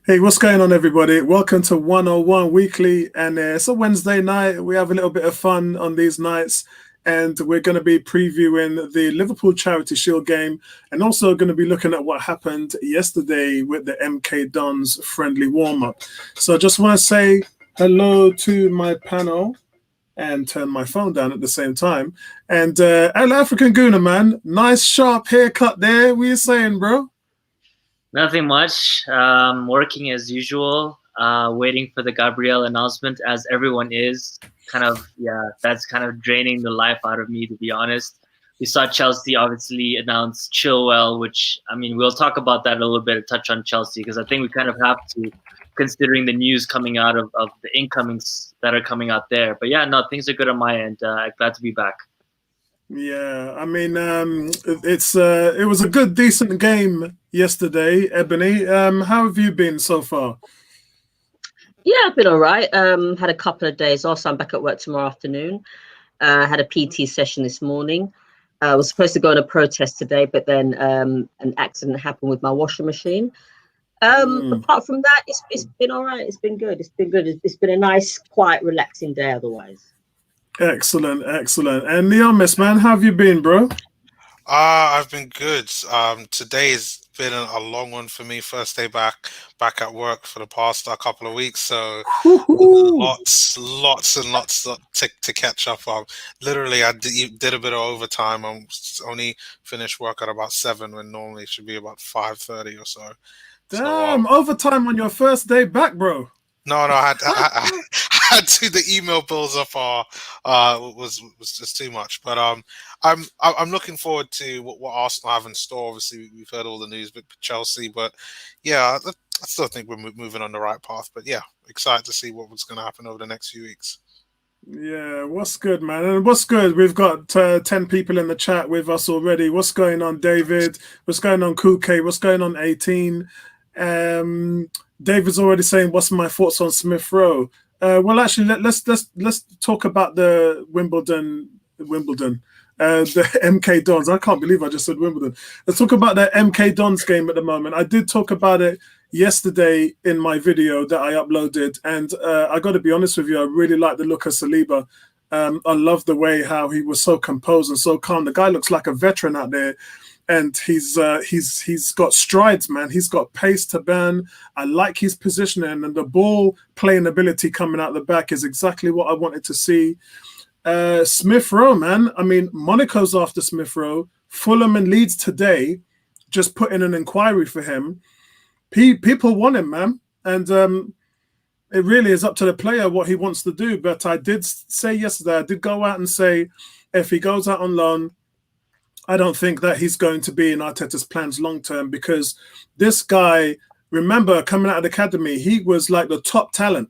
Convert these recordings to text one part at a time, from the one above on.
Hey, what's going on, everybody? Welcome to 101 Weekly. And it's a Wednesday night. We have a little bit of fun on these nights. And we're going to be previewing the Liverpool Charity Shield game and also going to be looking at what happened yesterday with the MK Dons friendly warm up. So I just want to say hello to my panel and turn my phone down at the same time. And El African Gooner, man, nice sharp haircut there. What are you saying, bro? Nothing much. Working as usual. Waiting for the Gabriel announcement, as everyone is. That's kind of draining the life out of me, to be honest. We saw Chelsea obviously announce Chilwell, which, I mean, we'll talk about that a little bit, touch on Chelsea, because I think we kind of have to, considering the news coming out of the incomings that are coming out there. But yeah, no, things are good on my end. Glad to be back. Yeah, I mean, it was a good, decent game yesterday, Ebony. How have you been so far? Yeah, I've been all right. Had a couple of days off, so I'm back at work tomorrow afternoon. Had a PT session this morning. I was supposed to go on a protest today, but then an accident happened with my washing machine. Apart from that, it's been all right. It's been good. It's been good. It's been a nice, quiet, relaxing day otherwise. Excellent, excellent. And Neomis, man, how have you been, bro? I've been good. Today's been a long one for me. First day back at work for the past couple of weeks, so lots and lots to catch up on. Literally, I did a bit of overtime. I'm only finished work at about 7 when normally it should be about 5:30 or so. Damn, overtime on your first day back, bro. No, I had to. The email bills up was just too much. But I'm looking forward to what Arsenal have in store. Obviously, we've heard all the news with Chelsea, but yeah, I still think we're moving on the right path. But yeah, excited to see what's going to happen over the next few weeks. Yeah, what's good, man? And what's good? We've got 10 people in the chat with us already. What's going on, David? What's going on, Kuke? What's going on, 18? David's already saying, "What's my thoughts on Smith Rowe?" Well, actually, let's talk about the Wimbledon, the MK Dons. I can't believe I just said Wimbledon. Let's talk about the MK Dons game at the moment. I did talk about it yesterday in my video that I uploaded, and I got to be honest with you, I really like the look of Saliba. I love the way how he was so composed and so calm. The guy looks like a veteran out there. And he's got strides, man. He's got pace to burn. I like his positioning, and the ball playing ability coming out the back is exactly what I wanted to see. Smith Rowe, man. I mean, Monaco's after Smith Rowe. Fulham and Leeds today just put in an inquiry for him. People want him, man, and it really is up to the player what he wants to do. But I did say yesterday, I did go out and say, if he goes out on loan, I don't think that he's going to be in Arteta's plans long term, because this guy, remember, coming out of the academy, he was like the top talent.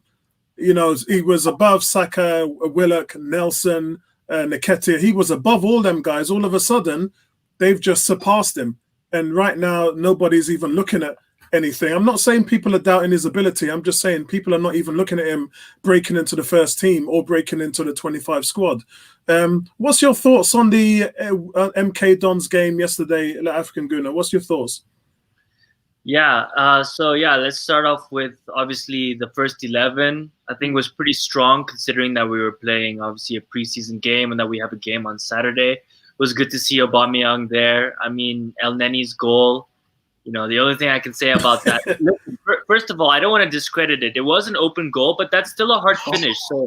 You know, he was above Saka, Willock, Nelson, Nketiah. He was above all them guys. All of a sudden, they've just surpassed him. And right now, nobody's even looking at anything. I'm not saying people are doubting his ability. I'm just saying people are not even looking at him breaking into the first team or breaking into the 25 squad. What's your thoughts on the MK Dons game yesterday, African Gooner? What's your thoughts? Yeah, let's start off with obviously the first 11. I think was pretty strong considering that we were playing obviously a preseason game and that we have a game on Saturday. It was good to see Aubameyang there. I mean, El Neni's goal. You know, the only thing I can say about that, first of all, I don't want to discredit it. It was an open goal, but that's still a hard finish. So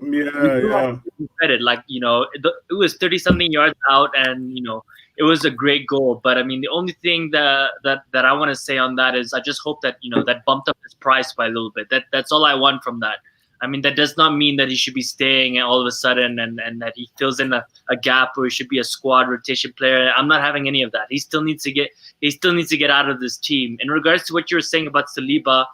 credit, like, you know, it was 30-something yards out, and, you know, it was a great goal. But I mean, the only thing that I want to say on that is I just hope that, you know, that bumped up his price by a little bit. That's all I want from that. I mean, that does not mean that he should be staying all of a sudden and that he fills in a gap or he should be a squad rotation player. I'm not having any of that. He still needs to get out of this team. In regards to what you were saying about Saliba,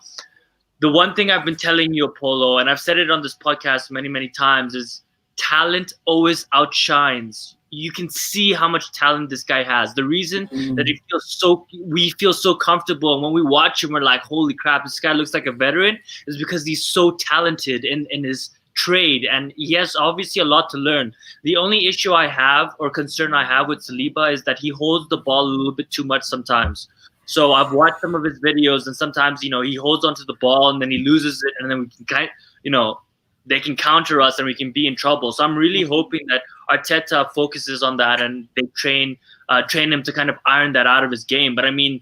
the one thing I've been telling you, Apollo, and I've said it on this podcast many, many times, is talent always outshines. You can see how much talent this guy has. The reason that we feel so comfortable, and when we watch him, we're like, holy crap, this guy looks like a veteran, is because he's so talented in his trade, and he has obviously a lot to learn. The only issue I have or concern I have with Saliba is that he holds the ball a little bit too much sometimes. So I've watched some of his videos, and sometimes, he holds onto the ball and then he loses it, and then we can they can counter us and we can be in trouble. So I'm really hoping that Arteta focuses on that and they train him to kind of iron that out of his game. But I mean,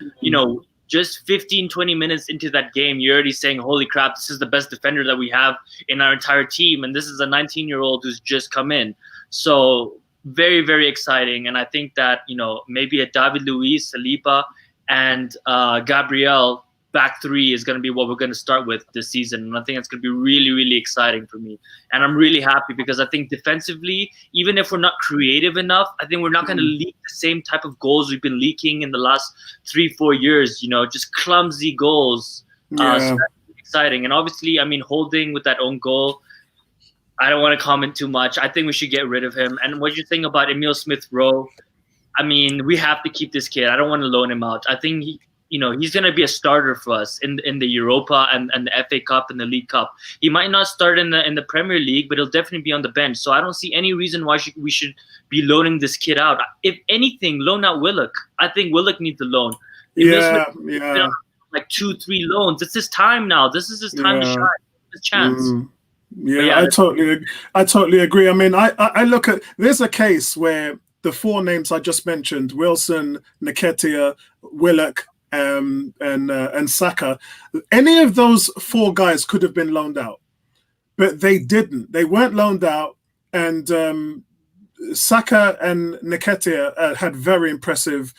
just 15, 20 minutes into that game, you're already saying, holy crap, this is the best defender that we have in our entire team. And this is a 19-year-old who's just come in. So very, very exciting. And I think that, maybe a David Luiz, Saliba, and Gabriel back three is going to be what we're going to start with this season. And I think it's going to be really, really exciting for me. And I'm really happy because I think defensively, even if we're not creative enough, I think we're not going to leak the same type of goals we've been leaking in the last 3-4 years, just clumsy goals. So that's exciting. And obviously, I mean, Holding with that own goal, I don't want to comment too much. I think we should get rid of him. And what you think about Emile Smith-Rowe, I mean, we have to keep this kid. I don't want to loan him out. I think he's going to be a starter for us in the Europa and the FA Cup and the League Cup. He might not start in the Premier League, but he'll definitely be on the bench. So I don't see any reason why we should be loaning this kid out. If anything, loan out Willock. I think Willock needs a loan. Yeah. Like 2-3 loans. It's his time now. This is his time to shine. His chance. I totally agree. I mean, I look at, there's a case where the four names I just mentioned, Wilson, Nketiah, Willock, and Saka, any of those four guys could have been loaned out, but they didn't. They weren't loaned out, and Saka and Nketiah had very impressive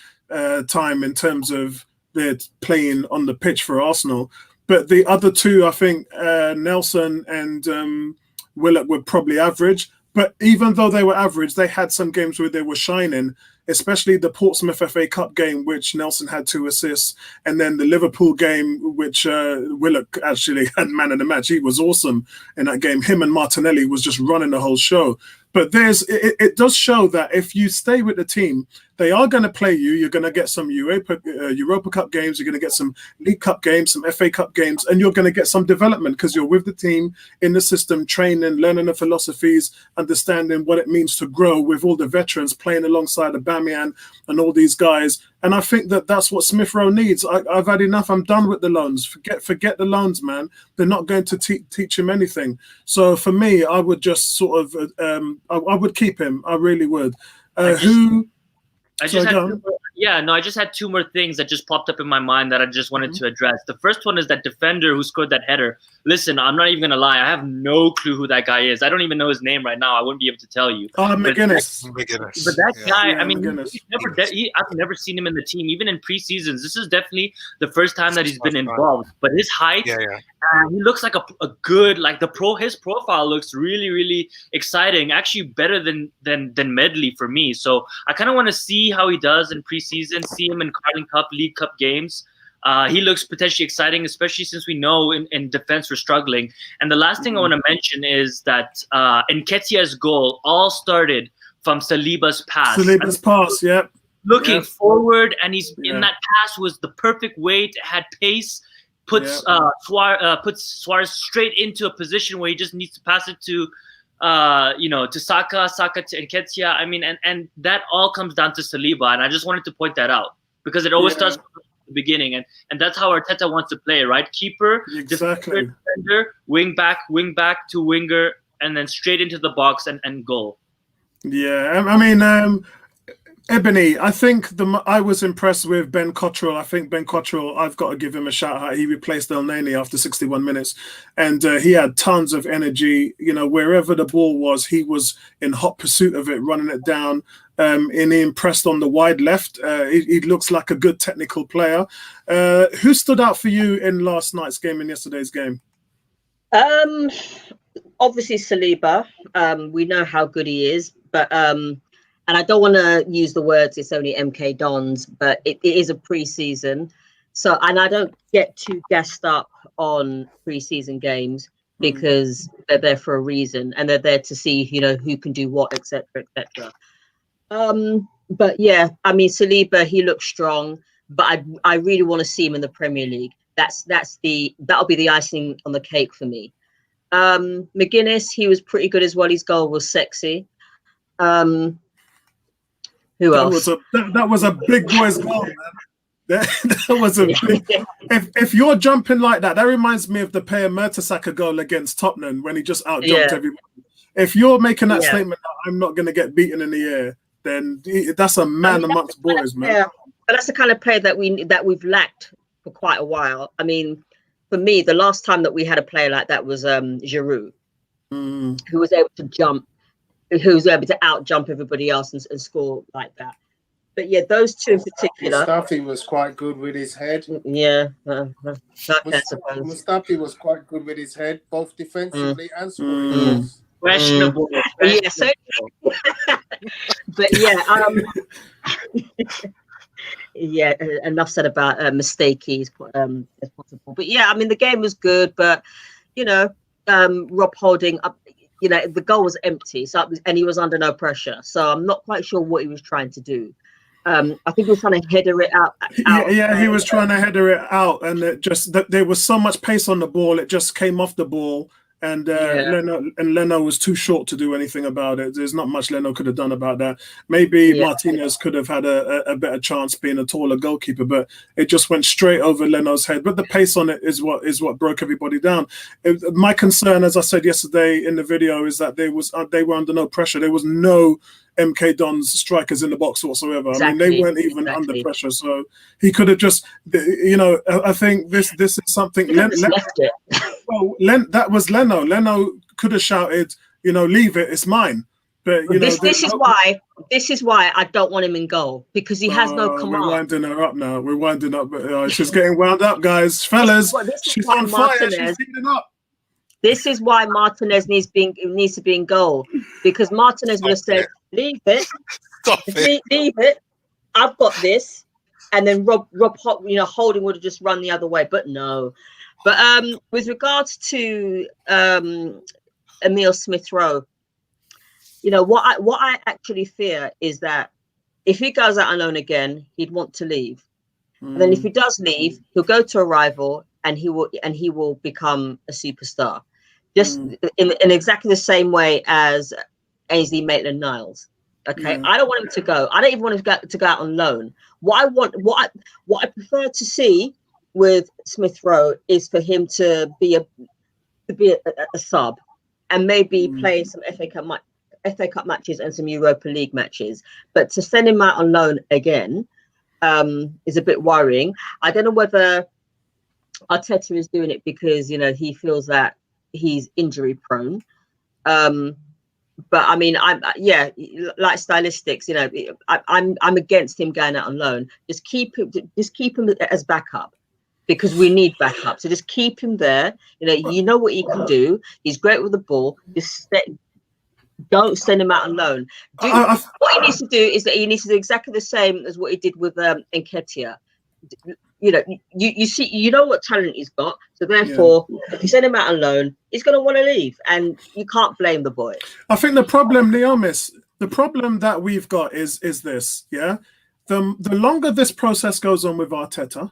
time in terms of their playing on the pitch for Arsenal. But the other two, I think Nelson and Willock were probably average. But even though they were average, they had some games where they were shining, especially the Portsmouth FA Cup game, which Nelson had 2 assists, and then the Liverpool game, which Willock actually had man of the match. He was awesome in that game. Him and Martinelli was just running the whole show. But it does show that if you stay with the team, they are going to play you. You're going to get some Europa Cup games. You're going to get some League Cup games, some FA Cup games, and you're going to get some development because you're with the team in the system, training, learning the philosophies, understanding what it means to grow with all the veterans playing alongside Aubameyang and all these guys. And I think that that's what Smith-Rowe needs. I've had enough. I'm done with the loans. Forget the loans, man. They're not going to teach him anything. So for me, I would just sort of, I would keep him. I really would. I just had 2 more things that just popped up in my mind that I just wanted to address. The first one is that defender who scored that header. Listen, I'm not even going to lie. I have no clue who that guy is. I don't even know his name right now. I wouldn't be able to tell you. Oh, McGuinness. But that guy, I mean, I've never seen him in the team, even in preseasons. This is definitely the first time that he's been involved. But his height, he looks like a good, like his profile looks really, really exciting. Actually better than Medley for me. So I kind of want to see how he does in preseason, see him in Carling Cup, League Cup games. He looks potentially exciting, especially since we know in defense we're struggling. And the last thing I want to mention is that Nketiah's goal all started from Saliba's pass. Looking forward, and he's in that pass was the perfect weight, had pace, puts Suarez straight into a position where he just needs to pass it to Saka to Nketiah. I mean, and that all comes down to Saliba, and I just wanted to point that out because it always starts from the beginning, and that's how Arteta wants to play, right? Keeper, defender, wing back to winger, and then straight into the box and goal. Yeah, I mean, Ebony, I think I was impressed with Ben Cottrell. I think Ben Cottrell, I've got to give him a shout out. He replaced El Neni after 61 minutes, and he had tons of energy. Wherever the ball was, he was in hot pursuit of it, running it down. And he impressed on the wide left. He looks like a good technical player. Who stood out for you in last night's game and yesterday's game? Obviously Saliba. We know how good he is, but and I don't want to use the words, it's only MK Dons, but it is a pre-season. So, and I don't get too gassed up on pre-season games because they're there for a reason and they're there to see, who can do what, etc., etc. But yeah, I mean, Saliba, he looks strong, but I really want to see him in the Premier League. That'll be the icing on the cake for me. McGuinness, he was pretty good as well. His goal was sexy. Who else? That was a big boy's goal, man. That was a big, if you're jumping like that reminds me of the Payer Mertesacker goal against Tottenham when he just out jumped everybody. If you're making that statement that I'm not going to get beaten in the air, then that's a man amongst boys, man. Yeah, but that's the kind of player that we've lacked for quite a while. I mean, for me, the last time that we had a player like that was Giroud, who was able to jump, who was able to out jump everybody else and score like that. But yeah, those two in particular. Mustafi was quite good with his head. Yeah, I suppose. Mustafi was quite good with his head, both defensively and scoring. Questionable. Yeah, so, but yeah, yeah. Enough said about mistakey as possible. But yeah, I mean the game was good, but you know, Rob Holding up. You know, the goal was empty, and he was under no pressure. So I'm not quite sure what he was trying to do. I think he was trying to header it out. He was trying to header it out, and it just there was so much pace on the ball, it just came off the ball. And Leno was too short to do anything about it. There's not much Leno could have done about that. Maybe Martinez could have had a better chance being a taller goalkeeper, but it just went straight over Leno's head. But the pace on it is what broke everybody down. My concern, as I said yesterday in the video, is that they were under no pressure. There was no MK Dons strikers in the box whatsoever. Exactly. I mean, they weren't even under pressure. So he could have just, you know, I think this is something. That was Leno. Leno could have shouted, you know, leave it, it's mine. But you know, this is why I don't want him in goal, because he has no command. We're winding her up now. We're winding up. She's getting wound up, guys. Fellas, she's on fire. She's heating up. This is why Martinez needs to be in goal, because Martinez would have said, leave it. Leave it. I've got this. And then Rob Holding would have just run the other way, but no. But with regards to Emile Smith-Rowe, you know, what I actually fear is that if he goes out on loan again, he'd want to leave. And then if he does leave, he'll go to a rival and he will become a superstar. Just in exactly the same way as Ainsley Maitland-Niles. Okay, I don't want him to go. I don't even want him to go out on loan. What I prefer to see with Smith-Rowe is for him to be a sub and maybe play some FA Cup matches and some Europa League matches. But to send him out on loan again is a bit worrying. I don't know whether Arteta is doing it because, you know, he feels that he's injury prone. But I mean, like stylistics, you know, I'm against him going out on loan. Just keep him as backup, because we need backup. So just keep him there. You know what he can do. He's great with the ball. Don't send him out on loan. What he needs to do is that he needs to do exactly the same as what he did with Nketiah. You know, you see, you know what talent he's got. So therefore, if you send him out on loan, he's going to want to leave, and you can't blame the boy. I think the problem, Neomis, the problem that we've got is this. Yeah, the longer this process goes on with Arteta,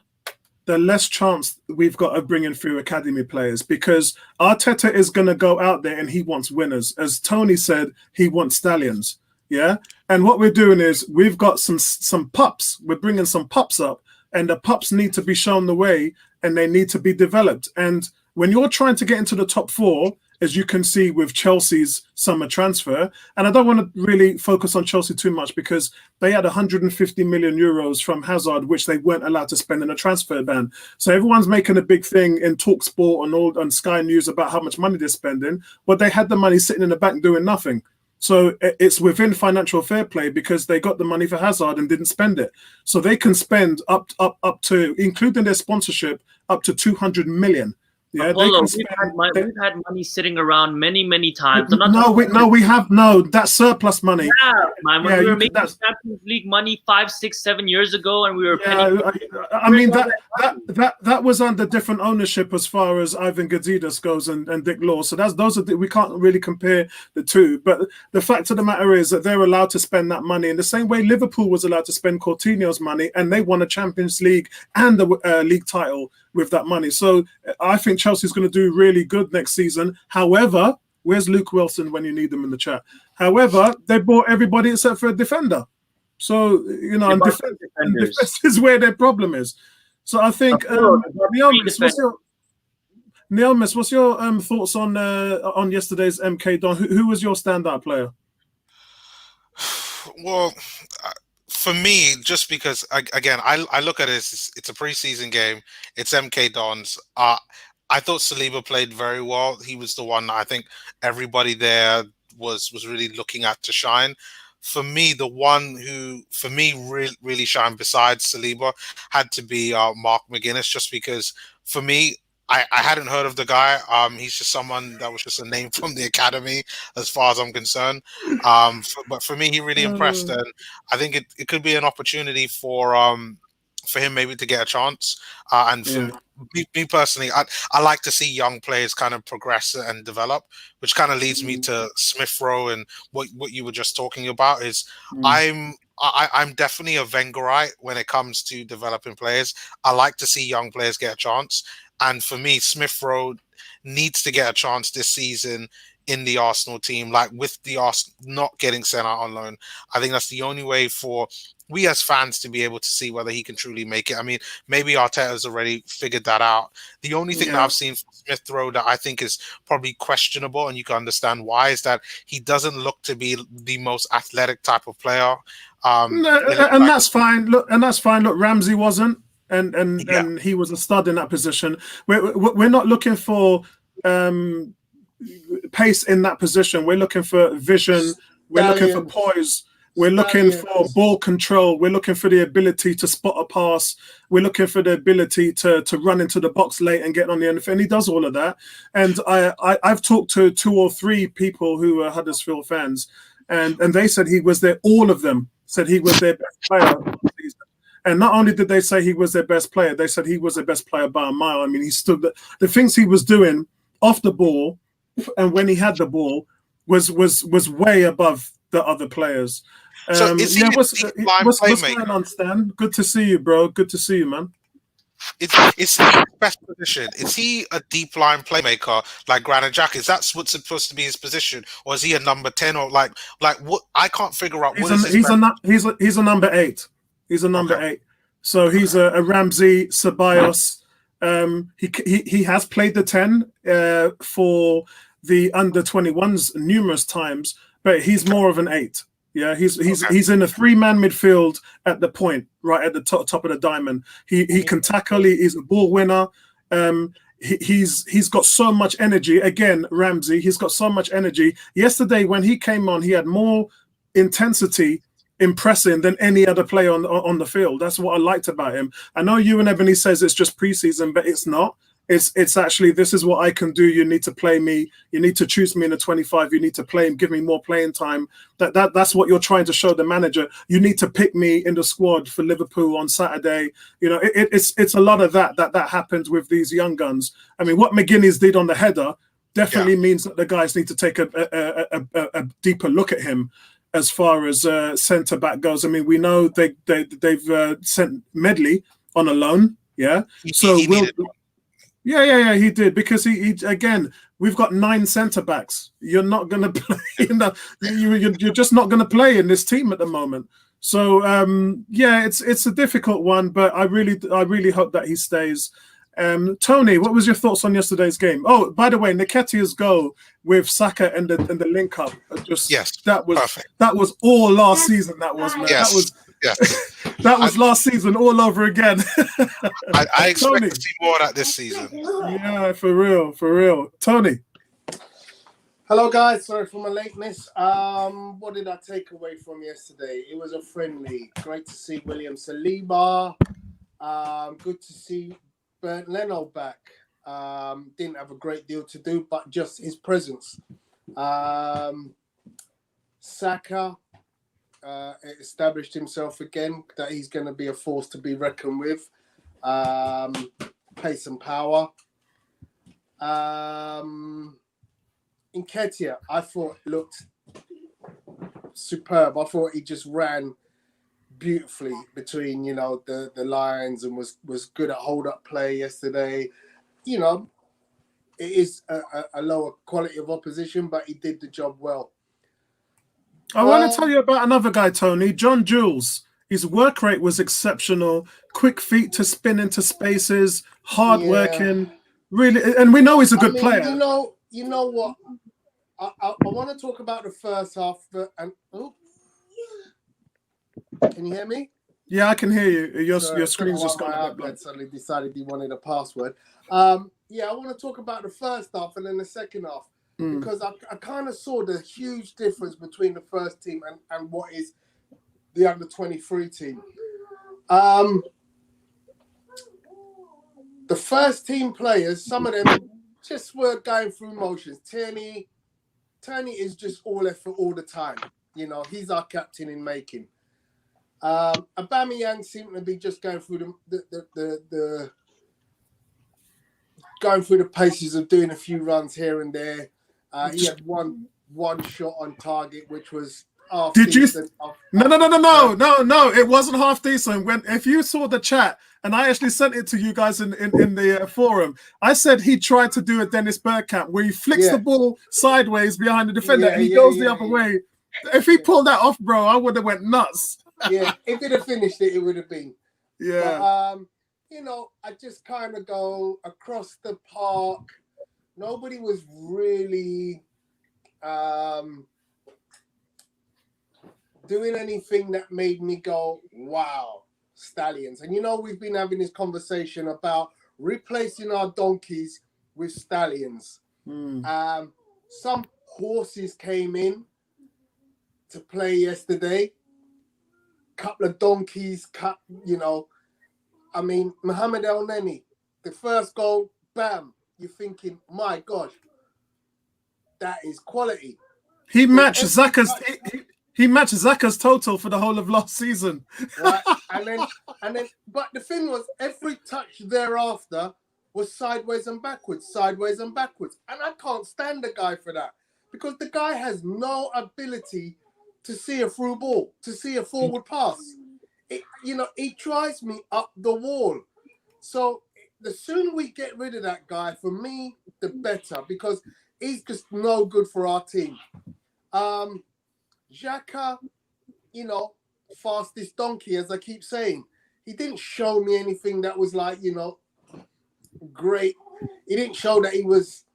the less chance we've got of bringing through academy players, because Arteta is going to go out there and he wants winners. As Tony said, he wants stallions. Yeah, and what we're doing is we've got some pups. We're bringing some pups up. And the pups need to be shown the way, and they need to be developed. And when you're trying to get into the top four, as you can see with Chelsea's summer transfer, and I don't want to really focus on Chelsea too much because they had 150 million euros from Hazard, which they weren't allowed to spend in a transfer ban. So everyone's making a big thing in TalkSport and Sky News about how much money they're spending, but they had the money sitting in the bank doing nothing. So it's within financial fair play because they got the money for Hazard and didn't spend it. So they can spend up to, including their sponsorship, up to 200 million. Yeah, Apollo, we've had money sitting around many times. That's surplus money. Yeah, man. When we were making Champions League money 5, 6, 7 years ago, and we were I mean that was under different ownership as far as Ivan Gazidis goes and Dick Law. So we can't really compare the two. But the fact of the matter is that they're allowed to spend that money in the same way Liverpool was allowed to spend Coutinho's money, and they won a Champions League and the league title with that money. So I think Chelsea's going to do really good next season. However, where's Luke Wilson when you need them in the chat? However, they bought everybody except for a defender. So, you know, and They've got defense, good and defenders. defense is where their problem is. So I think, Apollo, they've got three Neomis, what's your thoughts on yesterday's MK Don? Who was your standout player? Well, for me, just because again, I look at it as it's a preseason game. It's MK Dons. I thought Saliba played very well. He was the one that I think everybody there was really looking at to shine. For me, the one who for me really shined besides Saliba had to be Mark McGuinness, just because for me. I hadn't heard of the guy. He's just someone that was just a name from the academy, as far as I'm concerned. But for me, he really impressed, and I think it could be an opportunity for him maybe to get a chance. And for me personally, I like to see young players kind of progress and develop, which kind of leads me to Smith Rowe and what you were just talking about. Is I'm definitely a Wengerite when it comes to developing players. I like to see young players get a chance. And for me, Smith Rowe needs to get a chance this season in the Arsenal team. Like with the Arsenal not getting sent out on loan, I think that's the only way for we as fans to be able to see whether he can truly make it. I mean, maybe Arteta's already figured that out. The only thing that I've seen from Smith Rowe that I think is probably questionable, and you can understand why, is that he doesn't look to be the most athletic type of player. That's fine. Look, Ramsey wasn't. And he was a stud in that position. We're not looking for pace in that position. We're looking for vision. We're looking for poise. We're looking for ball control. We're looking for the ability to spot a pass. We're looking for the ability to run into the box late and get on the end. And he does all of that. And I've talked to 2 or 3 people who are Huddersfield fans, and they said all of them said he was their best player. And not only did they say he was their best player, they said he was their best player by a mile. I mean, he stood the things he was doing off the ball, and when he had the ball, was way above the other players. So is he what's going on, Stan? Good to see you, bro. Good to see you, man. Is he his best position? Is he a deep line playmaker like Granit Xhaka? Is that what's supposed to be his position, or is he a number 10 or like what? I can't figure out. He's a number 8. He's a number 8. So he's a Ramsey, Ceballos. He has played the 10 for the under 21s numerous times, but he's more of an 8. Yeah, he's in a 3-man midfield at the point, right at the top of the diamond. He can tackle. He's a ball winner. He's got so much energy. Again, Ramsey, he's got so much energy. Yesterday when he came on, he had more intensity impressing than any other player on the field. That's what I liked about him. I know you and Ebony says it's just preseason, but it's not. It's actually, this is what I can do. You need to play me. You need to choose me in the 25. You need to play him, give me more playing time. That's what you're trying to show the manager. You need to pick me in the squad for Liverpool on Saturday. You know, it's a lot of that happens with these young guns. I mean, what McGuinness did on the header definitely means that the guys need to take a deeper look at him as far as centre back goes. I mean, we know they've sent Medley on a loan. Yeah, Yeah, he did, because he again, we've got 9 centre backs. You're not going to play. You're just not going to play in this team at the moment. So it's a difficult one, but I really hope that he stays. Tony, what was your thoughts on yesterday's game? Oh, by the way, Nketiah's goal with Saka and the link up, that was all last season. That was, man. That was last season all over again. I expect to see more of that this season. Yeah, for real. Tony. Hello, guys. Sorry for my lateness. What did I take away from yesterday? It was a friendly. Great to see William Saliba. Good to see Bernd Leno back. Didn't have a great deal to do, but just his presence. Saka established himself again, that he's going to be a force to be reckoned with. Pace and power. Nketiah, I thought looked superb. I thought he just ran beautifully between, the lines, and was good at hold-up play yesterday. It is a lower quality of opposition, but he did the job well. I want to tell you about another guy, Tony, John Jules. His work rate was exceptional. Quick feet to spin into spaces, hard working, really. And we know he's a good player. You know what? I want to talk about the first half. Can you hear me? Yeah, I can hear you. Your screen's just gone. My iPad suddenly decided he wanted a password. I want to talk about the first half and then the second half because I kind of saw the huge difference between the first team and what is the under-23 team. The first team players, some of them just were going through motions. Tierney is just all effort all the time. You know, he's our captain in making. Aubameyang seemed to be just going through the paces of doing a few runs here and there. He had one shot on target, which was half decent. No, it wasn't half decent. If you saw the chat, and I actually sent it to you guys in the forum, I said he tried to do a Dennis Bergkamp where he flicks the ball sideways behind the defender and he goes the other way. If he pulled that off, bro, I would have went nuts. If he'd have finished it, it would have been. Yeah. But, I just kind of go across the park. Nobody was really doing anything that made me go, wow, Stallions. And, we've been having this conversation about replacing our donkeys with Stallions. Some horses came in to play yesterday. Couple of donkeys, Mohamed El Neni, the first goal, bam, you're thinking, my gosh, that is quality. He matched Xhaka's total for the whole of last season. Right, and then, but the thing was, every touch thereafter was sideways and backwards, and I can't stand the guy for that because the guy has no ability to see a through ball, to see a forward pass. It drives me up the wall. So the sooner we get rid of that guy, for me, the better, because he's just no good for our team. Xhaka, fastest donkey, as I keep saying. He didn't show me anything that was like, great. He didn't show that he was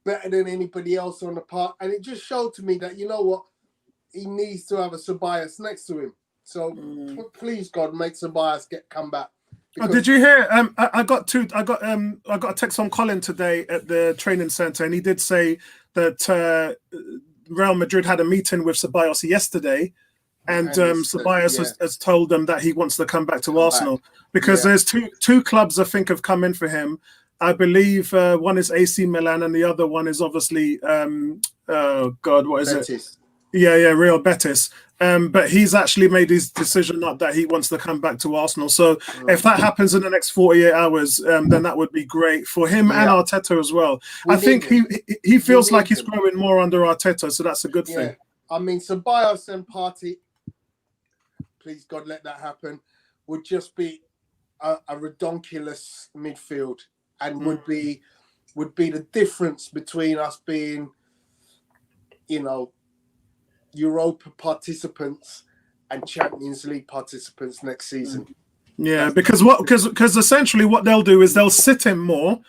better than anybody else on the park. And it just showed to me that, he needs to have a Ceballos next to him. So please, God, make Ceballos come back. Oh, did you hear? I got a text from Colin today at the training center, and he did say that Real Madrid had a meeting with Ceballos yesterday, and Ceballos has told them that he wants to come back to Arsenal because there's two clubs I think have come in for him. I believe one is AC Milan, and the other one is obviously what is Betis. It? Yeah, Real Betis. But he's actually made his decision up that he wants to come back to Arsenal. So if that happens in the next 48 hours, then that would be great for him and Arteta as well. I think he feels like he's growing more under Arteta, so that's a good thing. I mean, Ceballos and Partey, please God, let that happen, would just be a redonkulous midfield and would be the difference between us being, Europa participants and Champions League participants next season. Yeah, because essentially what they'll do is they'll sit him more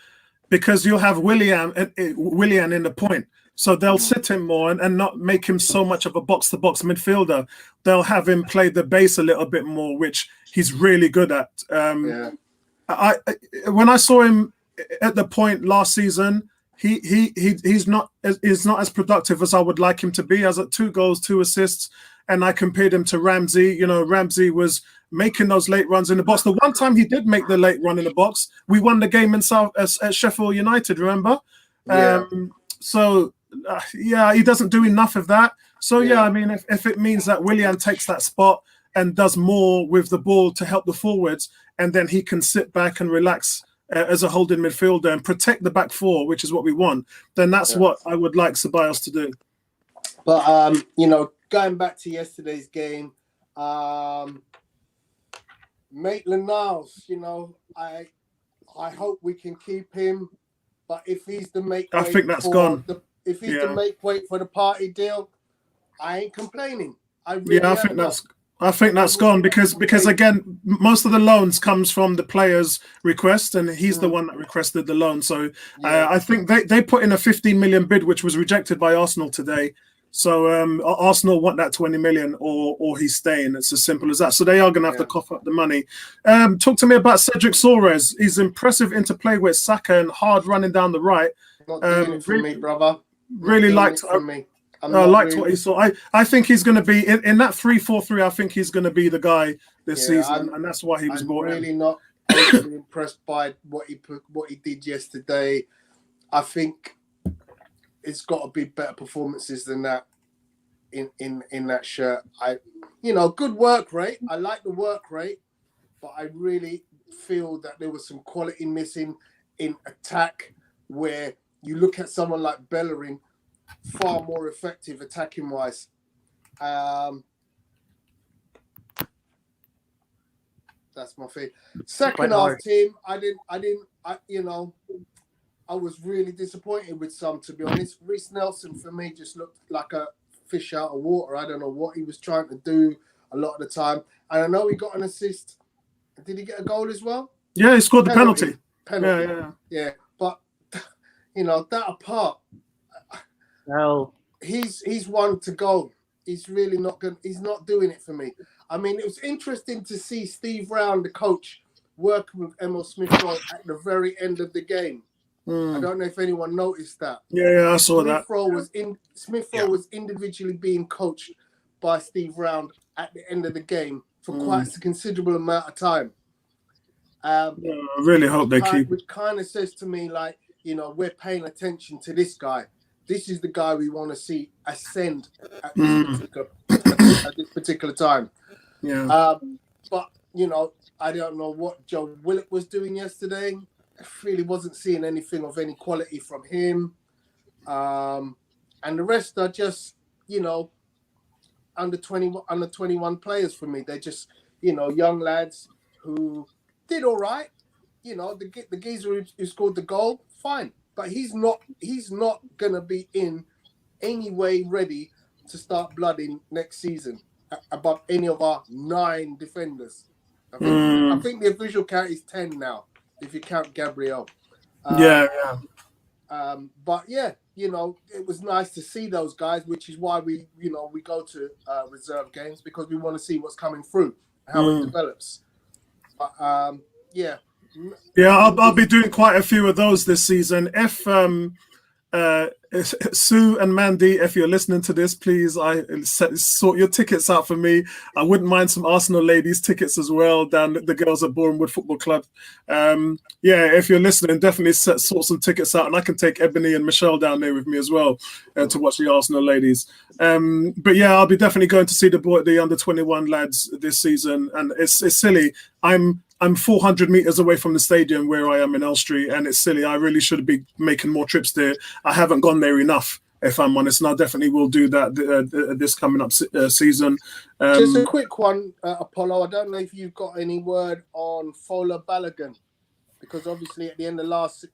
because you'll have Willian in the point. So they'll sit him more and not make him so much of a box-to-box midfielder. They'll have him play the base a little bit more, which he's really good at. When I saw him at the point last season, he's not as productive as I would like him to be. I was at 2 goals, 2 assists, and I compared him to Ramsey. Ramsey was making those late runs in the box. The one time he did make the late run in the box, we won the game at Sheffield United, remember? Yeah. He doesn't do enough of that. So, I mean, if it means that Willian takes that spot and does more with the ball to help the forwards, and then he can sit back and relax as a holding midfielder and protect the back four, which is what we want, then that's what I would like Ceballos to do. But, going back to yesterday's game, Maitland-Niles, I hope we can keep him. But if he's the make I think that's gone. If he's the make weight for the party deal, I ain't complaining. I really I think that's gone because again, most of the loans comes from the player's request, and he's the one that requested the loan. So I think they put in a 15 million bid, which was rejected by Arsenal today. So Arsenal want that 20 million, or he's staying. It's as simple as that. So they are going to have to cough up the money. Talk to me about Cedric Soares. He's impressive interplay with Saka and hard running down the right. Not doing it for me, brother. Really liked me. I liked what he saw. I think he's going to be in that 3-4-3. I think he's going to be the guy this season, and that's why he was brought in. I'm really not overly impressed by what he did yesterday. I think it's got to be better performances than that in that shirt. Good work rate. I like the work rate, but I really feel that there was some quality missing in attack, where you look at someone like Bellerin, far more effective attacking wise. That's my thing. Second half team, I was really disappointed with some, to be honest. Reece Nelson for me just looked like a fish out of water. I don't know what he was trying to do a lot of the time. And I know he got an assist. Did he get a goal as well? Yeah, he scored the penalty. Yeah. But that apart, no, he's one to go. He's really not good. He's not doing it for me. I mean, it was interesting to see Steve Round, the coach, working with Emil Smith-Rowe at the very end of the game. I don't know if anyone noticed that. Yeah, I saw that. Smith-Rowe was individually being coached by Steve Round at the end of the game for quite a considerable amount of time. I really hope they keep. Which kind of says to me, like, we're paying attention to this guy. This is the guy we want to see ascend at this particular time. Yeah. But I don't know what Joe Willock was doing yesterday. I really wasn't seeing anything of any quality from him. And the rest are just, under 21 players for me. They're just, young lads who did all right. The geezer who scored the goal, fine. But he's not gonna be in any way ready to start blooding next season above any of our 9 defenders. I think the official count is 10 now, if you count Gabriel. But yeah, it was nice to see those guys, which is why we go to reserve games, because we want to see what's coming through, how it develops. But I'll be doing quite a few of those this season. If Sue and Mandy, if you're listening to this, please sort your tickets out for me. I wouldn't mind some Arsenal ladies tickets as well down the girls at Bournemouth Football Club. If you're listening, definitely sort some tickets out, and I can take Ebony and Michelle down there with me as well to watch the Arsenal ladies. But yeah, I'll be definitely going to see the under 21 lads this season, and it's silly. I'm 400 meters away from the stadium where I am in Elstree, and it's silly. I really should be making more trips there. I haven't gone there enough, if I'm honest, and I definitely will do that this coming up season. Just a quick one, Apollo. I don't know if you've got any word on Fowler Balogun, because obviously at the end of last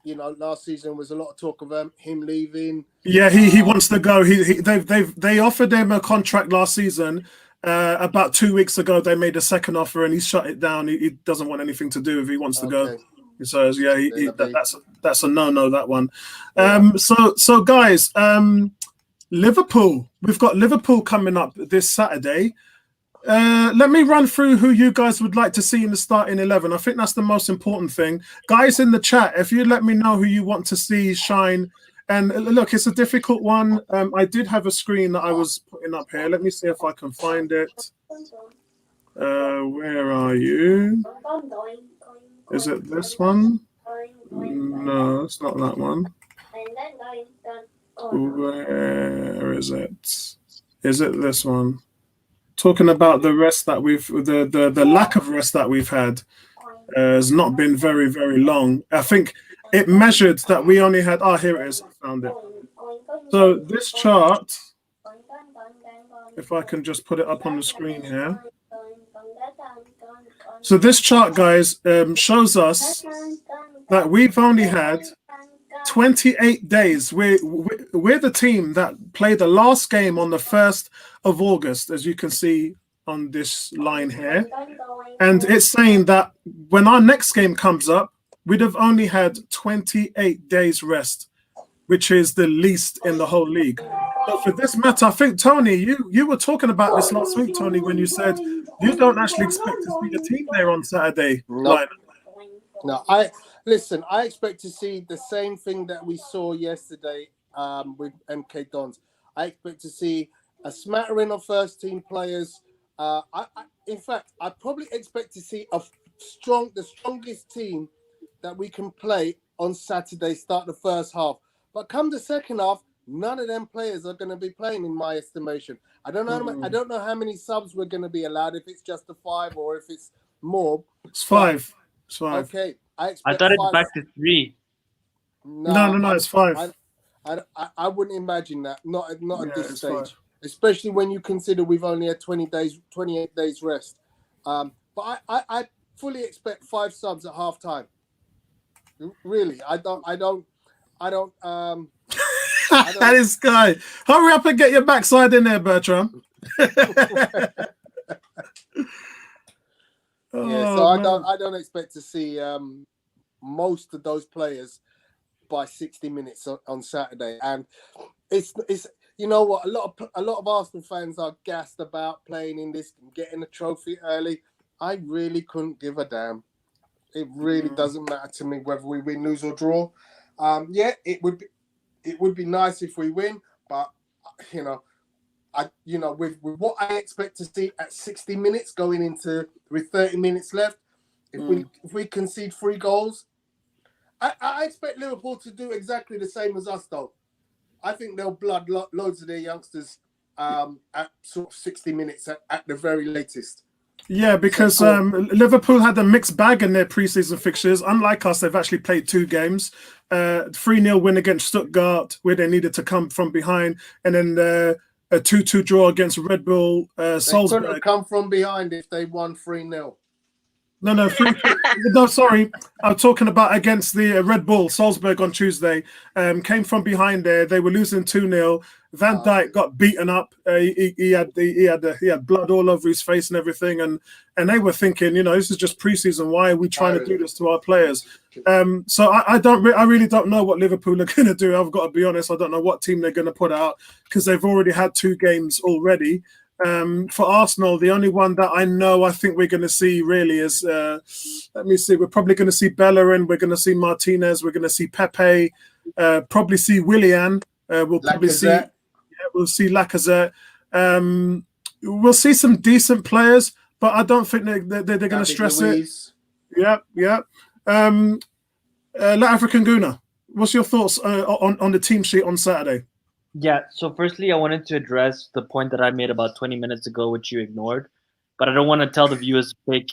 season was a lot of talk of him leaving. Yeah, he wants to go. They offered him a contract last season. About 2 weeks ago, they made a second offer, and he shut it down. He doesn't want anything to do if he wants to go. So yeah, that's a no. That one. So guys, Liverpool. We've got Liverpool coming up this Saturday. Let me run through who you guys would like to see in the starting 11. I think that's the most important thing. Guys in the chat, if you let me know who you want to see shine. And look, it's a difficult one. I did have a screen that I was putting up here. Let me see if I can find it. Where are you? Is it this one? No, it's not that one. Where is it? Is it this one? Talking about the rest that the lack of rest that we've had has not been very, very long. I think it measured that we only had. Oh, here it is. I found it. So this chart, if I can just put it up on the screen here. So this chart, guys, shows us that we've only had 28 days. We're the team that played the last game on the 1st of August, as you can see on this line here. And it's saying that when our next game comes up, we'd have only had 28 days rest, which is the least in the whole league. But for this matter, I think, Tony, you were talking about this last week, Tony, when you said you don't actually expect to see the team there on Saturday. Nope. No, I expect to see the same thing that we saw yesterday with MK Dons. I expect to see a smattering of first team players. In fact, I probably expect to see the strongest team that we can play on Saturday, start the first half. But come the second half, none of them players are going to be playing, in my estimation. I don't know. I don't know how many subs we're going to be allowed. If it's just the 5 or if it's more. It's 5. It's 5. Okay, I thought it's back to 3. No, it's 5. I wouldn't imagine that. Not at this stage. 5. Especially when you consider we've only had 28 days rest. But I fully expect 5 subs at half time. Really, I don't. That is guy. Hurry up and get your backside in there, Bertram. I don't expect to see most of those players by 60 minutes on Saturday. And it's you know what, a lot of Arsenal fans are gassed about playing in this and getting a trophy early. I really couldn't give a damn. It really doesn't matter to me whether we win, lose, or draw. It would be nice if we win, but with what I expect to see at 60 minutes going into with 30 minutes left, if we concede 3 goals, I expect Liverpool to do exactly the same as us, though. I think they'll blood loads of their youngsters at sort of 60 minutes at the very latest. Yeah, because Liverpool had a mixed bag in their preseason fixtures. Unlike us, they've actually played 2 games. 3-0 win against Stuttgart, where they needed to come from behind, and then a 2-2 draw against Red Bull Salzburg. They couldn't have come from behind if they won 3-0. No, sorry. I'm talking about against the Red Bull Salzburg on Tuesday. Came from behind there. They were losing 2-0. Van Dijk got beaten up. He had blood all over his face and everything. And they were thinking, this is just preseason. Why are we trying to do this to our players? So I really don't know what Liverpool are going to do. I've got to be honest. I don't know what team they're going to put out because they've already had 2 games already. For Arsenal, the only one that I think we're going to see really is, let me see, we're probably going to see Bellerin, we're going to see Martinez, we're going to see Pepe, probably see Willian, we'll probably see Lacazette. We'll see some decent players, but I don't think they're going to stress Luiz. It. Yeah. African Guna, what's your thoughts on the team sheet on Saturday? Yeah, so firstly, I wanted to address the point that I made about 20 minutes ago, which you ignored. But I don't want to tell the viewers fake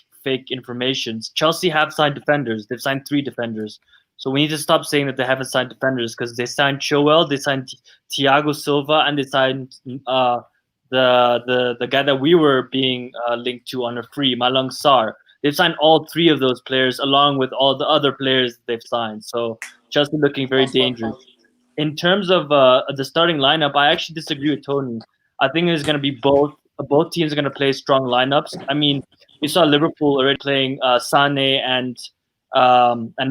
information. Chelsea have signed defenders. They've signed 3 defenders. So we need to stop saying that they haven't signed defenders because they signed Chilwell, they signed Thiago Silva, and they signed the guy that we were being linked to on a free, Malang Sarr. They've signed all 3 of those players along with all the other players they've signed. So Chelsea looking very dangerous. In terms of the starting lineup, I actually disagree with Tony. I think it's going to be both teams are going to play strong lineups. I mean, we saw Liverpool already playing Sané and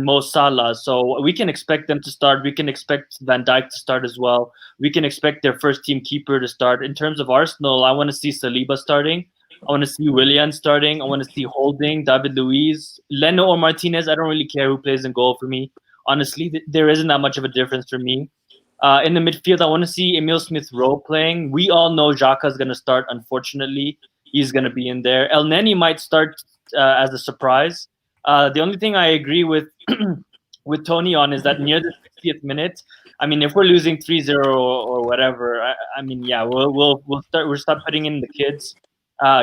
Mo Salah, so we can expect them to start. We can expect Van Dijk to start as well. We can expect their first team keeper to start. In terms of Arsenal, I want to see Saliba starting. I want to see Willian starting. I want to see Holding, David Luiz, Leno or Martinez. I don't really care who plays in goal for me. Honestly, there isn't that much of a difference for me. In the midfield, I want to see Emile Smith-Rowe playing. We all know Xhaka is going to start, unfortunately. He's going to be in there. El Neni might start as a surprise. The only thing I agree with with Tony on is that near the 60th minute, I mean, if we're losing 3-0 or whatever, we'll start putting in the kids,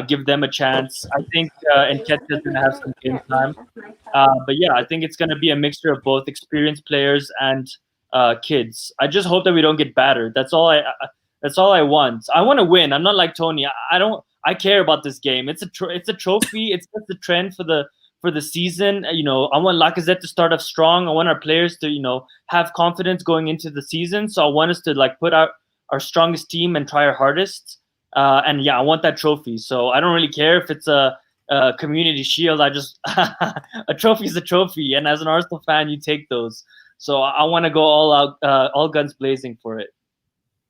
give them a chance. I think Nketiah's going to have some game time. But yeah, I think it's going to be a mixture of both experienced players and kids. I just hope that we don't get battered. That's all I want. I want to win. I'm not like Tony. I care about this game. It's a trophy. It's just a trend for for the season. I want Lacazette to start off strong. I want our players to, have confidence going into the season. So I want us to like put out our strongest team and try our hardest. And yeah, I want that trophy. So I don't really care if it's a community shield. I just a trophy is a trophy, and as an Arsenal fan, you take those. So I want to go all out, all guns blazing for it.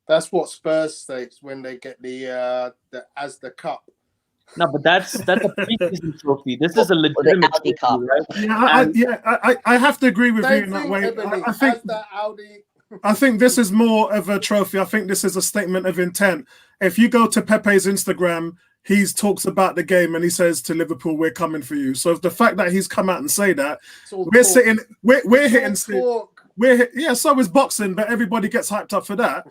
That's what Spurs states when they get the Cup. No, but that's a preseason trophy. This is a legitimate trophy, Cup, right? I have to agree with you in that way. I think this is more of a trophy. I think this is a statement of intent. If you go to Pepe's Instagram, he talks about the game and he says to Liverpool, "We're coming for you." So the fact that he's come out and say that, we're hitting. So is boxing, but everybody gets hyped up for that.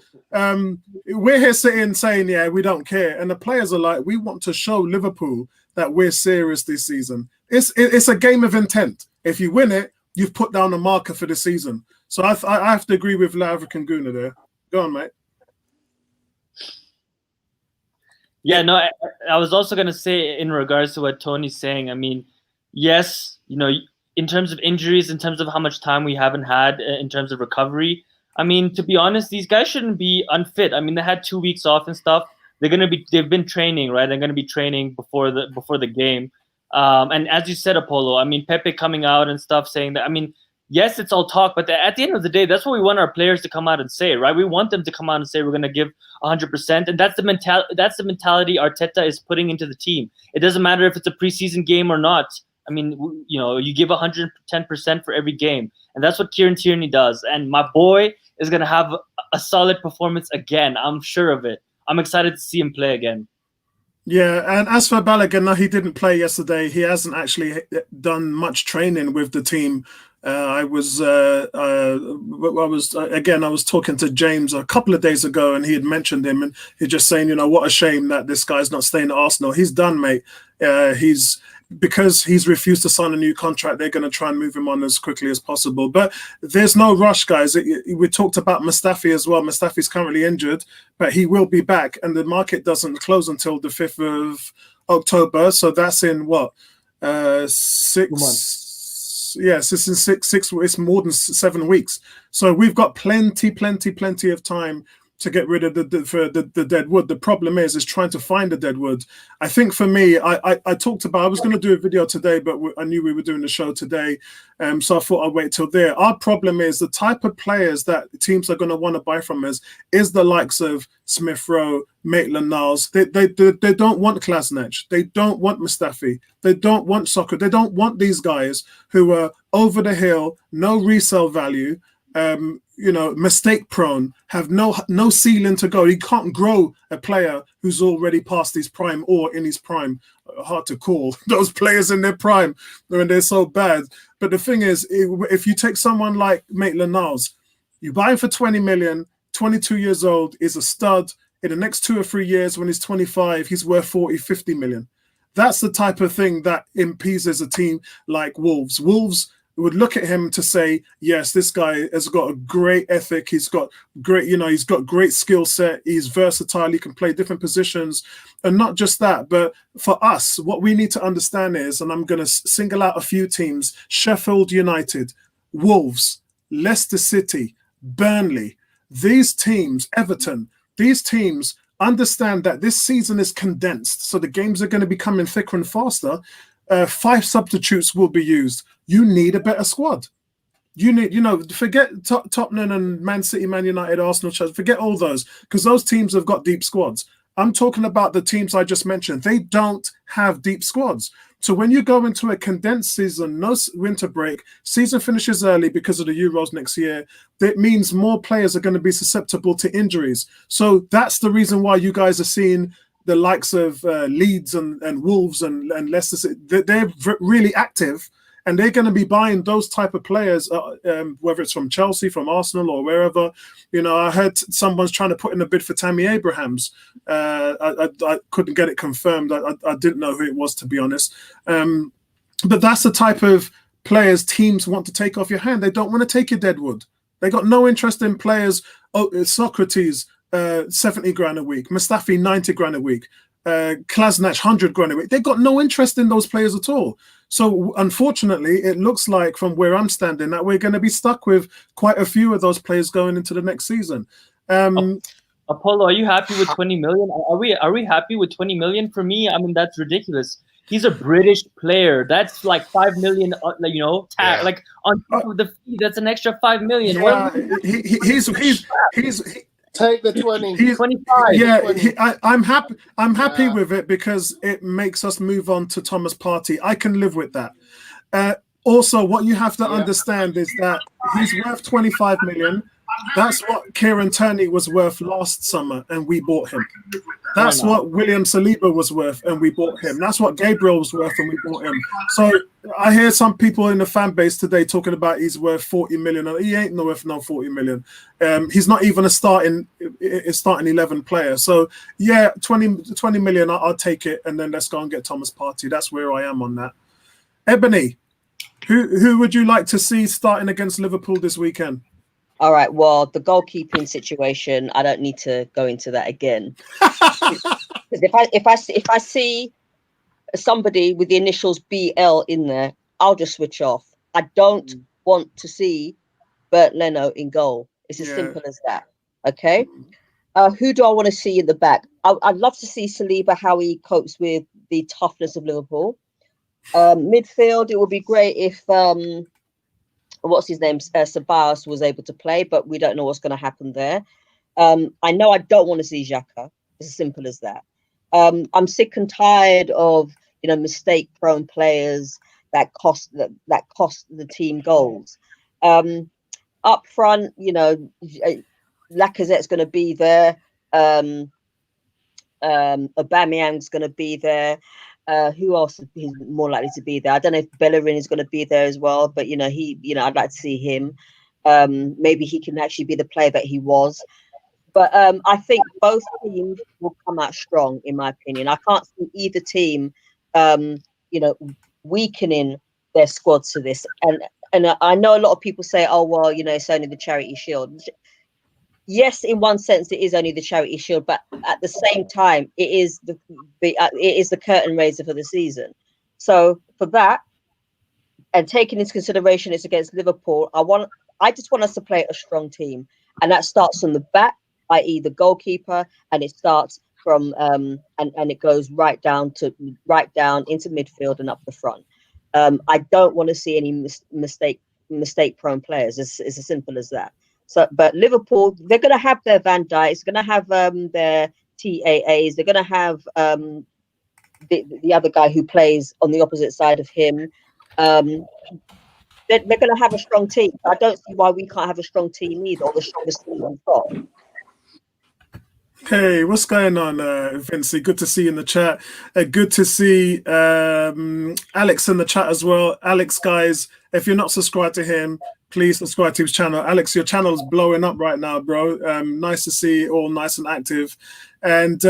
We're here sitting saying, yeah, we don't care. And the players are like, we want to show Liverpool that we're serious this season. It's a game of intent. If you win it, you've put down a marker for the season. So I have to agree with La African Guna there. Go on, mate. Yeah, no, I was also going to say in regards to what Tony's saying, I mean, yes, in terms of injuries, in terms of how much time we haven't had in terms of recovery, I mean, to be honest, these guys shouldn't be unfit. I mean, they had 2 weeks off and stuff. They've been training, right? They're going to be training before the game. And as you said, Apollo, I mean, Pepe coming out and stuff saying that, I mean, yes, it's all talk, but at the end of the day, that's what we want our players to come out and say, right? We want them to come out and say we're going to give 100%, and that's the mentality Arteta is putting into the team. It doesn't matter if it's a preseason game or not. I mean, you give 110% for every game, and that's what Kieran Tierney does. And my boy is going to have a solid performance again. I'm sure of it. I'm excited to see him play again. Yeah, and as for Balogun, no, he didn't play yesterday. He hasn't actually done much training with the team. I was talking to James a couple of days ago, and he had mentioned him, and he's just saying, what a shame that this guy's not staying at Arsenal. He's done, mate. Because he's refused to sign a new contract, they're going to try and move him on as quickly as possible. But there's no rush, guys. We talked about Mustafi as well. Mustafi's currently injured, but he will be back, and the market doesn't close until the 5th of October. So that's in what? 6 months. Yes, it's in six. It's more than 7 weeks. So we've got plenty of time to get rid of the dead wood. The problem is trying to find the dead wood. I think for me, I talked about, I was going to do a video today, but I knew we were doing the show today, so I thought I'd wait till there. Our problem is the type of players that teams are going to want to buy from us is the likes of Smith Rowe, Maitland-Niles. They don't want Klasnich. They don't want Mustafi. They don't want Soccer. They don't want these guys who are over the hill, no resale value, mistake prone, have no ceiling to go. You can't grow a player who's already past his prime or in his prime. Hard to call those players in their prime when they're so bad. But the thing is, if you take someone like Maitland-Niles, you buy him for 20 million, 22 years old, is a stud. In the next 2 or 3 years, when he's 25, he's worth 40, 50 million. That's the type of thing that impedes a team like Wolves. Wolves would look at him to say, yes, this guy has got a great ethic. He's got great, he's got great skill set. He's versatile. He can play different positions. And not just that, but for us, what we need to understand is, and I'm going to single out a few teams, Sheffield United, Wolves, Leicester City, Burnley, these teams, Everton, these teams understand that this season is condensed. So the games are going to be coming thicker and faster. 5 substitutes will be used. You need a better squad. You need, forget Tottenham and Man City, Man United, Arsenal, Chelsea. Forget all those, because those teams have got deep squads. I'm talking about the teams I just mentioned. They don't have deep squads. So when you go into a condensed season, no winter break, season finishes early because of the Euros next year, that means more players are going to be susceptible to injuries. So that's the reason why you guys are seeing the likes of Leeds and Wolves and Leicester City. They're really active, and they're going to be buying those type of players, whether it's from Chelsea, from Arsenal, or wherever. I heard someone's trying to put in a bid for Tammy Abrahams. I couldn't get it confirmed. I didn't know who it was, to be honest. But that's the type of players teams want to take off your hand. They don't want to take your deadwood. They got no interest in players. Socrates, 70 grand a week. Mustafi, 90 grand a week. Klasnich, 100 grand a week. They got no interest in those players at all. So unfortunately, it looks like from where I'm standing that we're going to be stuck with quite a few of those players going into the next season. Apollo, are you happy with 20 million? Are we happy with 20 million? For me, I mean, that's ridiculous. He's a British player. That's like 5 million, like on top of the fee. That's an extra 5 million. Yeah, he's take the 20. He's 25. Yeah, 20. I'm happy. I'm happy with it because it makes us move on to Thomas Partey. I can live with that. Also, what you have to understand is that he's worth 25 million. That's what Kieran Tierney was worth last summer, and we bought him. That's what William Saliba was worth, and we bought him. That's what Gabriel was worth, and we bought him. So I hear some people in the fan base today talking about he's worth 40 million. He ain't worth no 40 million. He's not even a starting 11 player. So yeah, 20 million, I'll take it, and then let's go and get Thomas Partey. That's where I am on that. Ebony, who would you like to see starting against Liverpool this weekend? All right. Well, the goalkeeping situation, I don't need to go into that again. if I see somebody with the initials BL in there, I'll just switch off. I don't want to see Bert Leno in goal. It's as simple as that. Okay. Who do I want to see in the back? I'd love to see Saliba, how he copes with the toughness of Liverpool. Midfield, it would be great if what's his name, Ceballos was able to play, but we don't know what's going to happen there. I know I don't want to see Xhaka. It's as simple as that. I'm sick and tired of mistake-prone players that cost the team goals. Up front, Lacazette's going to be there. Aubameyang's going to be there. Who else is more likely to be there? I don't know if Bellerin is going to be there as well, but I'd like to see him. Maybe he can actually be the player that he was. But I think both teams will come out strong, in my opinion. I can't see either team, weakening their squads to this. And I know a lot of people say, "Oh, well, it's only the Charity Shield." Yes, in one sense, it is only the Charity Shield, but at the same time, it is the curtain raiser for the season. So for that, and taking into consideration it's against Liverpool, I just want us to play a strong team, and that starts from the back, i.e., the goalkeeper, and it starts from and it goes right down into midfield and up the front. I don't want to see any mistake-prone players. It's as simple as that. So, but Liverpool, they're going to have their Van Dijks, going to have their TAAs, they're going to have the other guy who plays on the opposite side of him. They're going to have a strong team. I don't see why we can't have a strong team either, or the strongest team on top. Hey, what's going on, Vincey? Good to see you in the chat. Good to see Alex in the chat as well. Alex, guys, if you're not subscribed to him, please subscribe to his channel. Alex, your channel is blowing up right now, bro. Nice to see you all nice and active. And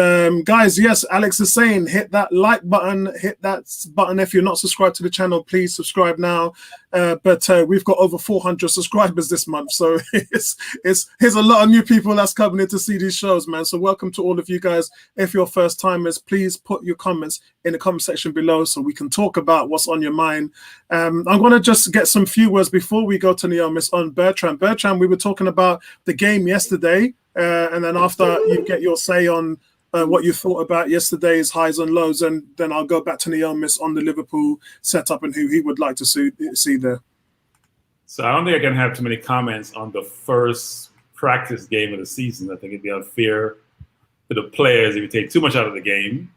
guys, yes, Alex is saying hit that like button, hit that button. If you're not subscribed to the channel, please subscribe now. But we've got over 400 subscribers this month, so here's a lot of new people that's coming in to see these shows, man. So welcome to all of you guys. If you're first timers, please put your comments in the comment section below so we can talk about what's on your mind. I'm going to just get some few words before we go to Neomis on Bertrand. Bertrand, we were talking about the game yesterday. And then after you get your say on what you thought about yesterday's highs and lows, and then I'll go back to Neomis on the Liverpool setup and who he would like to see there. So I don't think I can have too many comments on the first practice game of the season. I think it'd be unfair to the players if you take too much out of the game.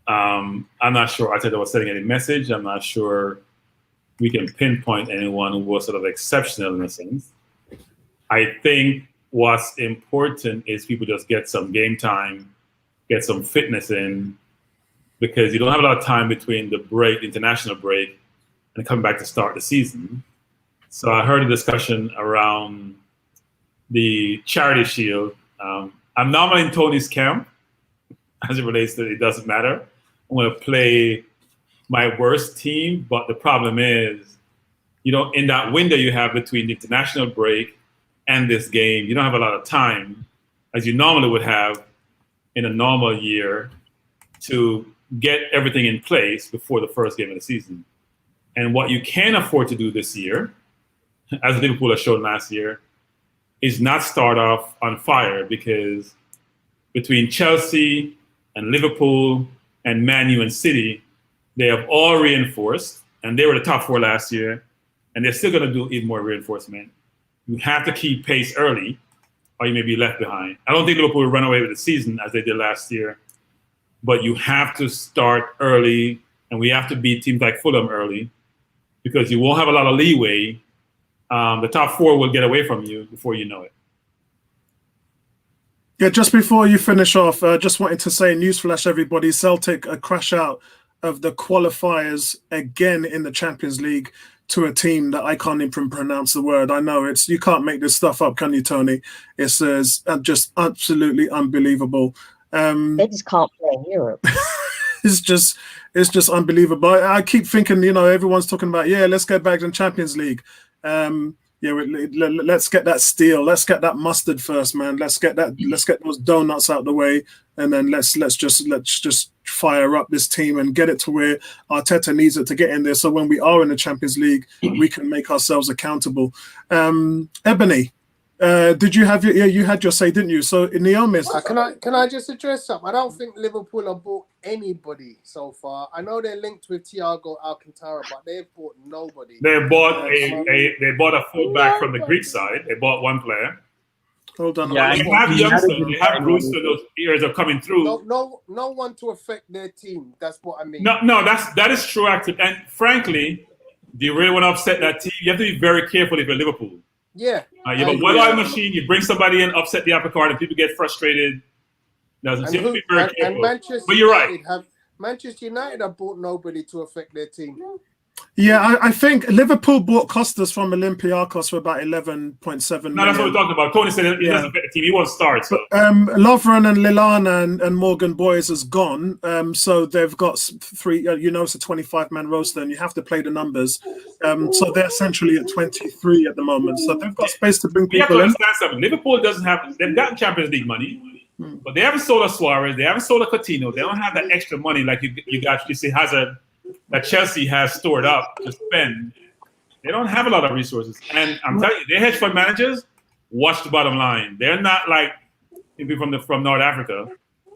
I'm not sure Arteta was sending any message. I'm not sure we can pinpoint anyone who was sort of exceptional in a sense. I think what's important is people just get some game time, get some fitness in, because you don't have a lot of time between the break, international break, and coming back to start the season. So I heard a discussion around the Charity Shield. I'm normally in Tony's camp as it relates to it doesn't matter. I'm going to play my worst team, but the problem is, in that window you have between the international break and this game, you don't have a lot of time, as you normally would have in a normal year, to get everything in place before the first game of the season. And what you can afford to do this year, as Liverpool has shown last year, is not start off on fire, because between Chelsea and Liverpool and Man U and City, they have all reinforced, and they were the top 4 last year, and they're still going to do even more reinforcement. You have to keep pace early, or you may be left behind. I don't think Liverpool will run away with the season as they did last year, but you have to start early, and we have to beat teams like Fulham early, because you won't have a lot of leeway. The top 4 will get away from you before you know it. Yeah, just before you finish off, just wanted to say, newsflash everybody, Celtic a crash out of the qualifiers again in the Champions League to a team that I can't even pronounce the word. I know you can't make this stuff up, can you, Tony? It's just absolutely unbelievable. They just can't play in Europe. It's just unbelievable. I keep thinking, everyone's talking about, let's get back in Champions League. Let's get that steel. Let's get that mustard first, man. Let's get those donuts out the way, and then let's just fire up this team and get it to where Arteta needs it to get in there. So when we are in the Champions League, we can make ourselves accountable. Ebony, did you have you had your say, didn't you? So in Neomis, can I just address something? I don't think Liverpool have bought anybody so far. I know they're linked with Thiago Alcantara, but they've bought nobody. They bought a fullback from the Greek side. They bought one player. Hold on. Yeah, they have youngsters. They have Brewster. Those years are coming through. No one to affect their team. That's what I mean. No, that is true. Actually, and frankly, do you really want to upset that team? You have to be very careful if you're Liverpool. Yeah. You have a well-oiled machine. You bring somebody in, upset the apple cart, and people get frustrated. No, so you have to be very careful. But you're right. Manchester United have bought nobody to affect their team. Yeah, I think Liverpool bought Costas from Olympiacos for about 11.7 million. No, that's what we're talking about. Tony said he doesn't affect the team. He won't start. So. Lovren and Lallana and Morgan Boys is gone. So they've got 3, it's a 25-man roster, and you have to play the numbers. So they're essentially at 23 at the moment. So they've got space to bring people in. Understand something. Liverpool doesn't have, they've gotten Champions League money, but they haven't sold a Suarez, they haven't sold a Coutinho. They don't have that extra money like you see Hazard, that Chelsea has stored up to spend. They don't have a lot of resources. And I'm telling you, their hedge fund managers watch the bottom line. They're not like people from North Africa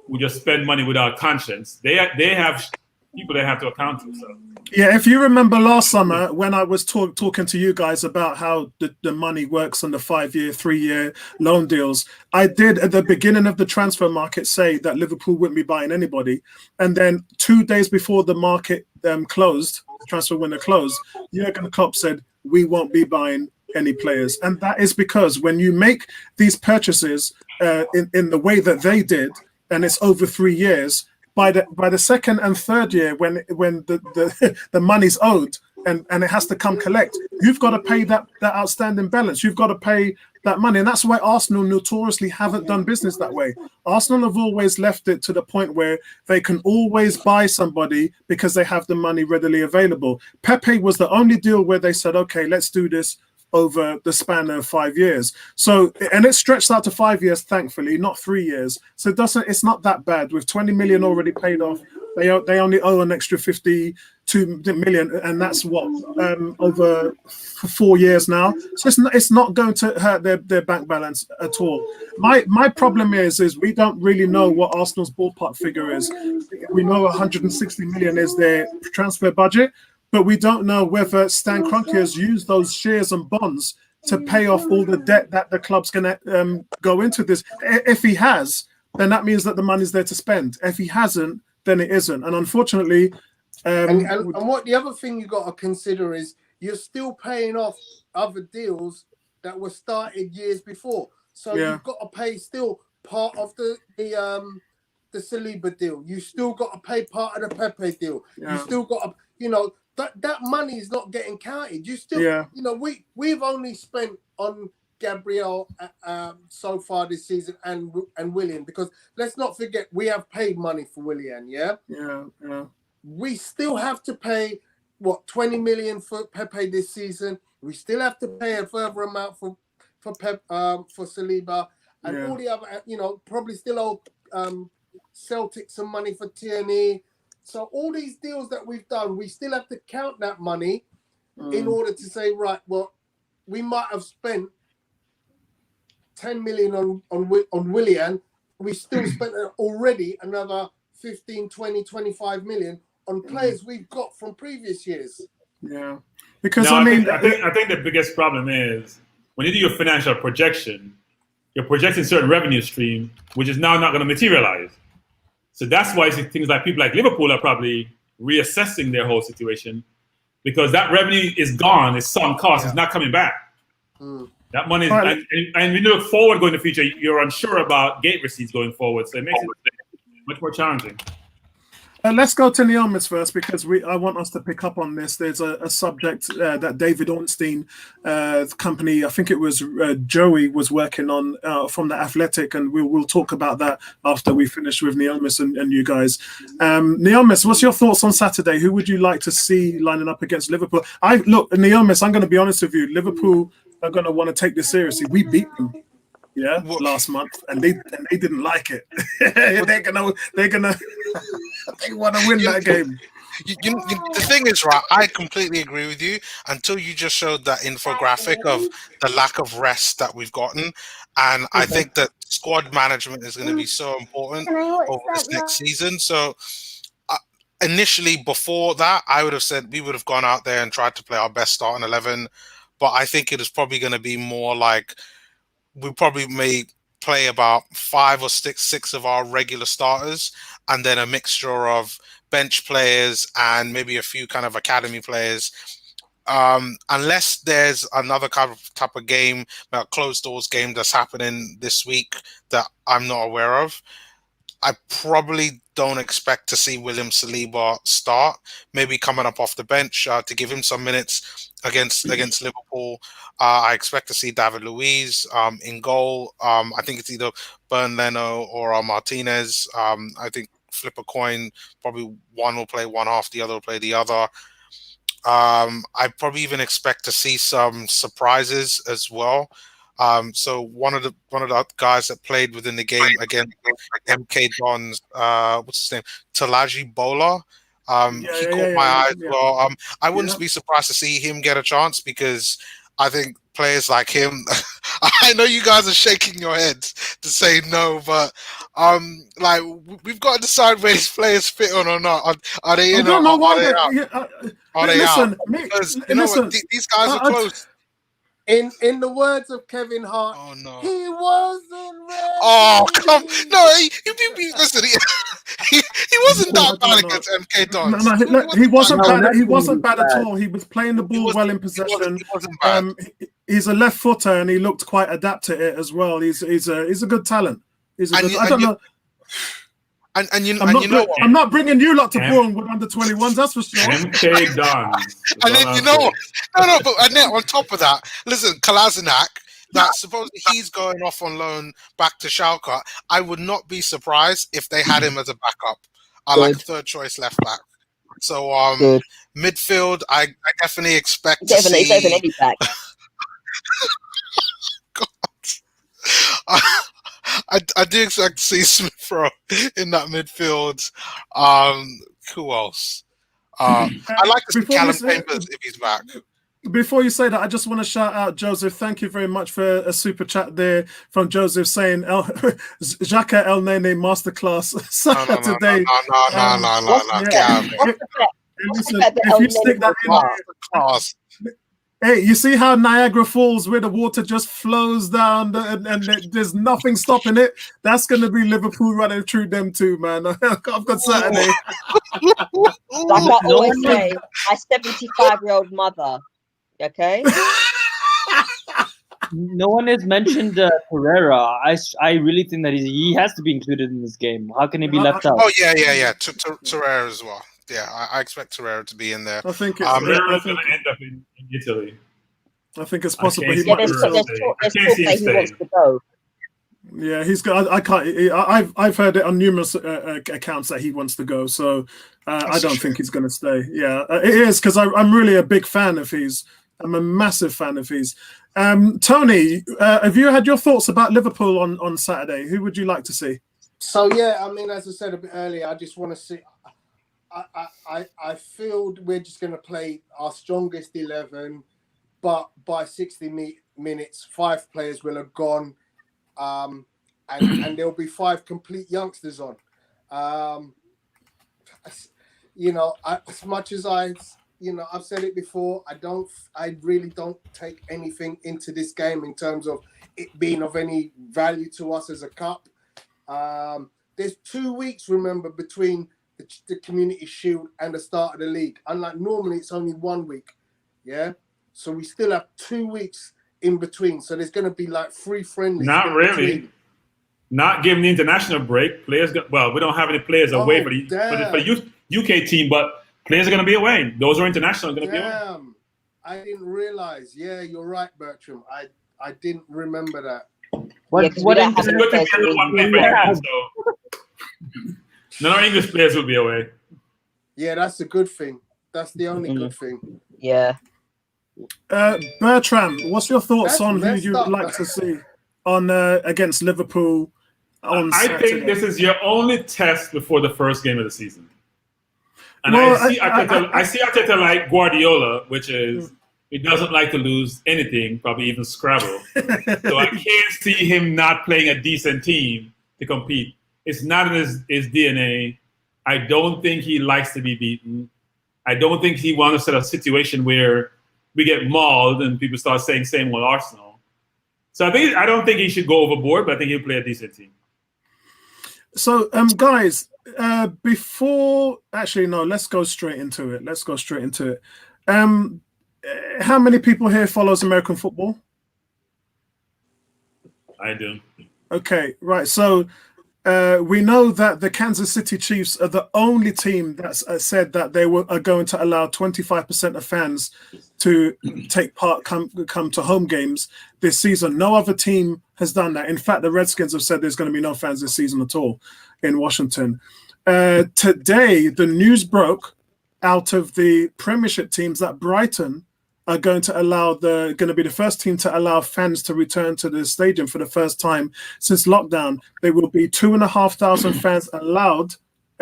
who just spend money without conscience. They have people they have to account to. So. Yeah, if you remember last summer when I was talking to you guys about how the money works on the 5-year, 3-year loan deals, I did at the beginning of the transfer market say that Liverpool wouldn't be buying anybody. And then 2 days before the market closed, transfer window closed, Jurgen Klopp said, we won't be buying any players. And that is because when you make these purchases in the way that they did, and it's over 3 years, by the second and third year, when the money's owed and it has to come collect, you've got to pay that outstanding balance. You've got to pay that money, and that's why Arsenal notoriously haven't done business that way. Arsenal have always left it to the point where they can always buy somebody because they have the money readily available. Pepe was the only deal where they said, okay, let's do this over the span of 5 years. So, and it stretched out to 5 years, thankfully, not 3 years. So it's not that bad. With 20 million already paid off, they only owe an extra 52 million, and that's over 4 years now. So it's not going to hurt their bank balance at all. My problem is we don't really know what Arsenal's ballpark figure is. We know 160 million is their transfer budget, but we don't know whether Stan Kroenke has used those shares and bonds to pay off all the debt that the club's going to go into this. If he has, then that means that the money's there to spend. If he hasn't, then it isn't. And unfortunately... and what the other thing you got to consider is you're still paying off other deals that were started years before. So you've got to pay still part of the Saliba deal. You still got to pay part of the Pepe deal. Yeah. You still got to, that money is not getting counted. You still, we've only spent on Gabriel so far this season and Willian, because let's not forget we have paid money for Willian. Yeah. We still have to pay 20 million for Pepe this season. We still have to pay a further amount for Saliba, and all the other, probably still owe Celtic some money for Tierney. So all these deals that we've done, we still have to count that money in order to say, right, well, we might have spent 10 million on Willian. We still spent already another 15, 20, 25 million on players we've got from previous years. Yeah, because No, I mean, I think the biggest problem is when you do your financial projection, you're projecting certain revenue stream, which is now not going to materialize. So that's why things like people like Liverpool are probably reassessing their whole situation, because that revenue is gone, it's sunk cost, it's not coming back. That money is, and when you look forward going to the future, you're unsure about gate receipts going forward, so it makes it much more challenging. Let's go to Neomis first, because I want us to pick up on this. There's a subject that David Ornstein, the company, I think it was Joey, was working on from The Athletic, and we'll talk about that after we finish with Neomis and you guys. Neomis, what's your thoughts on Saturday? Who would you like to see lining up against Liverpool? Look, Neomis, I'm going to be honest with you. Liverpool are going to want to take this seriously. We beat them. Yeah, last month, and they didn't like it. They want to win that game. The thing is, right, I completely agree with you until you just showed that infographic of the lack of rest that we've gotten. And I think that squad management is going to be so important over this next season. So initially, before that, I would have said we would have gone out there and tried to play our best starting 11. But I think it is probably going to be more like we probably may play about 5 or 6 of our regular starters, and then a mixture of bench players and maybe a few kind of academy players. Unless there's another type of game, a closed doors game that's happening this week that I'm not aware of, I probably don't expect to see William Saliba start. Maybe coming up off the bench to give him some minutes against Liverpool. I expect to see David Luiz in goal. I think it's either Bern Leno or Martinez. I think flip a coin. Probably one will play one half, the other will play the other. I probably even expect to see some surprises as well. So one of the guys that played within the game against MK Dons, what's his name, Talaji Bola. He caught my eye as well. I wouldn't be surprised to see him get a chance, because I think players like him. I know you guys are shaking your heads to say no, but like we've got to decide where these players fit on or not. Are they in or are they out? Are they out? Because you know what, these guys are close. In the words of Kevin Hart, oh no, he wasn't ready. Oh come, no, listen, he wasn't that bad against MK Dons. No, he wasn't bad. He wasn't bad at all. He was playing the ball well in possession. He wasn't bad. He's a left footer, and he looked quite adept at it as well. He's a good talent. I don't know. And you know what? I'm not bringing you lot to Bourne with under 21s, that's for sure. MK Dons. And then you know what? No, but and then on top of that, listen, Kolasinac, that supposedly he's going off on loan back to Schalke. I would not be surprised if they had him as a backup, like a third choice left back. So midfield, I definitely expect to see. He's any back. God. I do expect to see Smith Rowe in that midfield. Who else? I like to see Callum Chambers if he's back. Before you say that, I just want to shout out Joseph. Thank you very much for a super chat there from Joseph saying Xhaka El Nene masterclass today. No. Listen, if you stick that in, hey, you see how Niagara Falls, where the water just flows down and there's nothing stopping it? That's going to be Liverpool running through them too, man. I've got Saturday. Like I always say, my 75-year-old mother. Okay? No one has mentioned Pereira. I really think that he has to be included in this game. How can he be left out? Oh, yeah. Torreira as well. Yeah, I expect Torreira to be in there. I think it's Torreira's going to end up in Italy. I think it's possible he might. There's talk that he wants to go. Yeah, he's got. I can't. I've heard it on numerous accounts that he wants to go. So I don't think he's going to stay. Yeah, it is because I'm really a big fan of his. I'm a massive fan of his. Tony, have you had your thoughts about Liverpool on Saturday? Who would you like to see? So yeah, I mean, as I said a bit earlier, I just want to see. I feel we're just going to play our strongest 11, but by 60 minutes, 5 players will have gone, and there'll be 5 complete youngsters on. As much as I've said it before, I really don't take anything into this game in terms of it being of any value to us as a cup. There's 2 weeks, remember, between the Community Shield and the start of the league. Unlike normally, it's only 1 week. Yeah. So we still have 2 weeks in between. So there's going to be like 3 friendlies. Not really. Between. Not giving the international break. Players, we don't have any players away for the UK team, but players are going to be away. Those are international going to be away. I didn't realize. Yeah, you're right, Bertram. I didn't remember that. None of our English players will be away. Yeah, that's a good thing. That's the only good thing. Yeah. Bertram, what's your thoughts on who you would like to see on against Liverpool on Saturday? I think this is your only test before the first game of the season. And I see Arteta like Guardiola, which is he doesn't like to lose anything, probably even Scrabble. So I can't see him not playing a decent team to compete. It's not in his DNA. I don't think he likes to be beaten. I don't think he wants to set a situation where we get mauled and people start saying same old Arsenal. So I don't think he should go overboard, but I think he'll play a decent team. So, guys, let's go straight into it. How many people here follows American football? I do. Okay, right. So we know that the Kansas City Chiefs are the only team that's said that they are going to allow 25% of fans to take part, come to home games this season. No other team has done that. In fact, the Redskins have said there's going to be no fans this season at all in Washington. Today, the news broke out of the Premiership teams that Brighton are going to be the first team to allow fans to return to the stadium for the first time since lockdown. There will be 2,500 fans allowed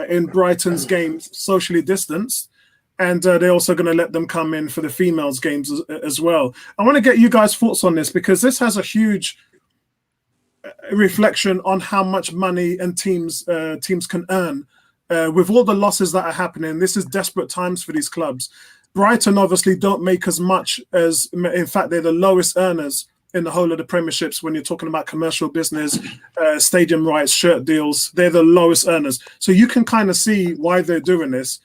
in Brighton's games, socially distanced, and they're also going to let them come in for the females' games as well. I want to get you guys' thoughts on this because this has a huge reflection on how much money and teams can earn with all the losses that are happening. This is desperate times for these clubs. Brighton obviously don't make as much as, in fact, they're the lowest earners in the whole of the Premierships when you're talking about commercial business, stadium rights, shirt deals. They're the lowest earners. So you can kind of see why they're doing this.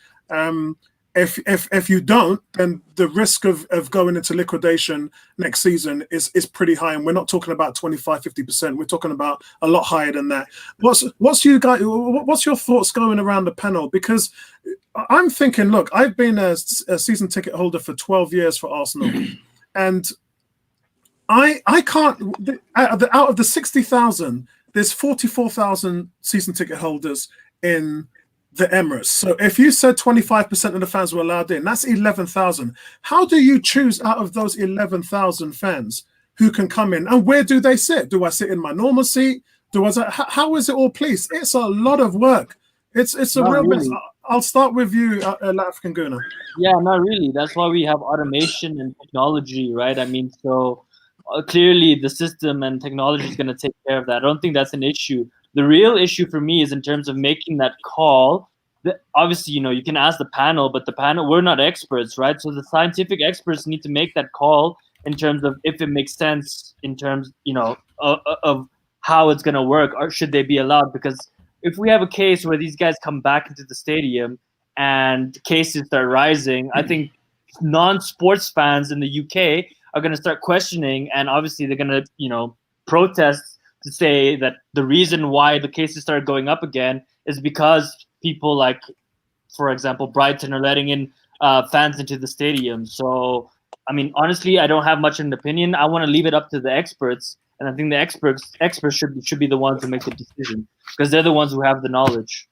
If you don't, then the risk of going into liquidation next season is pretty high. And we're not talking about 25, 50%. We're talking about a lot higher than that. What's your thoughts going around the panel? Because I'm thinking, look, I've been a season ticket holder for 12 years for Arsenal. And I can't, out of the 60,000, there's 44,000 season ticket holders in the Emirates. So if you said 25% of the fans were allowed in, that's 11,000. How do you choose out of those 11,000 fans who can come in? And where do they sit? Do I sit in my normal seat? How is it all placed? It's a lot of work. It's a real mess. I'll start with you, African Guna. Yeah, not really. That's why we have automation and technology, right? I mean, so clearly the system and technology is going to take care of that. I don't think that's an issue. The real issue for me is in terms of making that call. Obviously, you can ask the panel, but the panel, we're not experts, right? So the scientific experts need to make that call in terms of if it makes sense in terms, of how it's going to work, or should they be allowed? Because if we have a case where these guys come back into the stadium and cases start rising, I think non-sports fans in the UK are going to start questioning, and obviously they're going to, protest to say that the reason why the cases started going up again is because people like, for example, Brighton are letting in fans into the stadium. So, I mean, honestly, I don't have much of an opinion. I want to leave it up to the experts, and I think the experts should be the ones who make the decision because they're the ones who have the knowledge.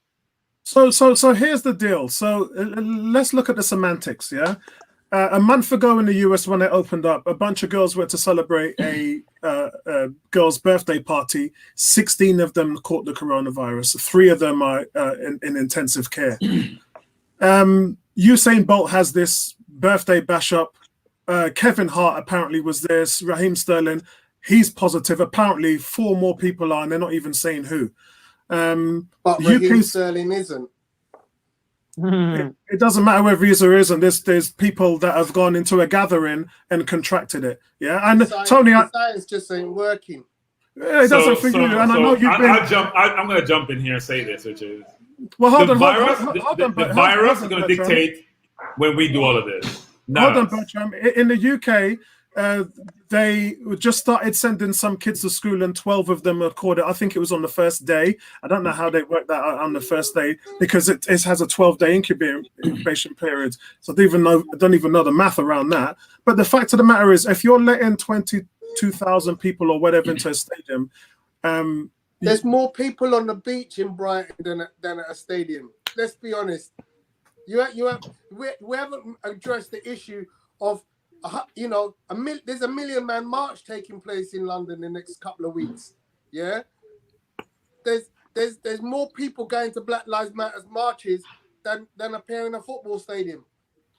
So here's the deal. So let's look at the semantics. Yeah. A month ago in the US, when it opened up, a bunch of girls went to celebrate a girl's birthday party. 16 of them caught the coronavirus. 3 of them are in intensive care. Usain Bolt has this birthday bash up. Kevin Hart apparently was there. Raheem Sterling, he's positive. Apparently, 4 more people are, and they're not even saying who. But Raheem Sterling isn't. It doesn't matter whether he is or isn't. There's people that have gone into a gathering and contracted it. Yeah, and Tony, the science just ain't working. It doesn't for you, and I know you've been. I'm going to jump in here and say this, which is the virus is going to dictate when we do all of this. Hold on, Bertram. In the UK, they just started sending some kids to school, and 12 of them are caught. I think it was on the first day. I don't know how they worked that out on the first day because it has a 12-day incubation period. So I don't even know the math around that. But the fact of the matter is, if you're letting 22,000 people or whatever into a stadium, there's more people on the beach in Brighton than at a stadium. Let's be honest. We haven't addressed the issue of there's a million-man march taking place in London in the next couple of weeks. Yeah, there's more people going to Black Lives Matter marches than appear in a football stadium.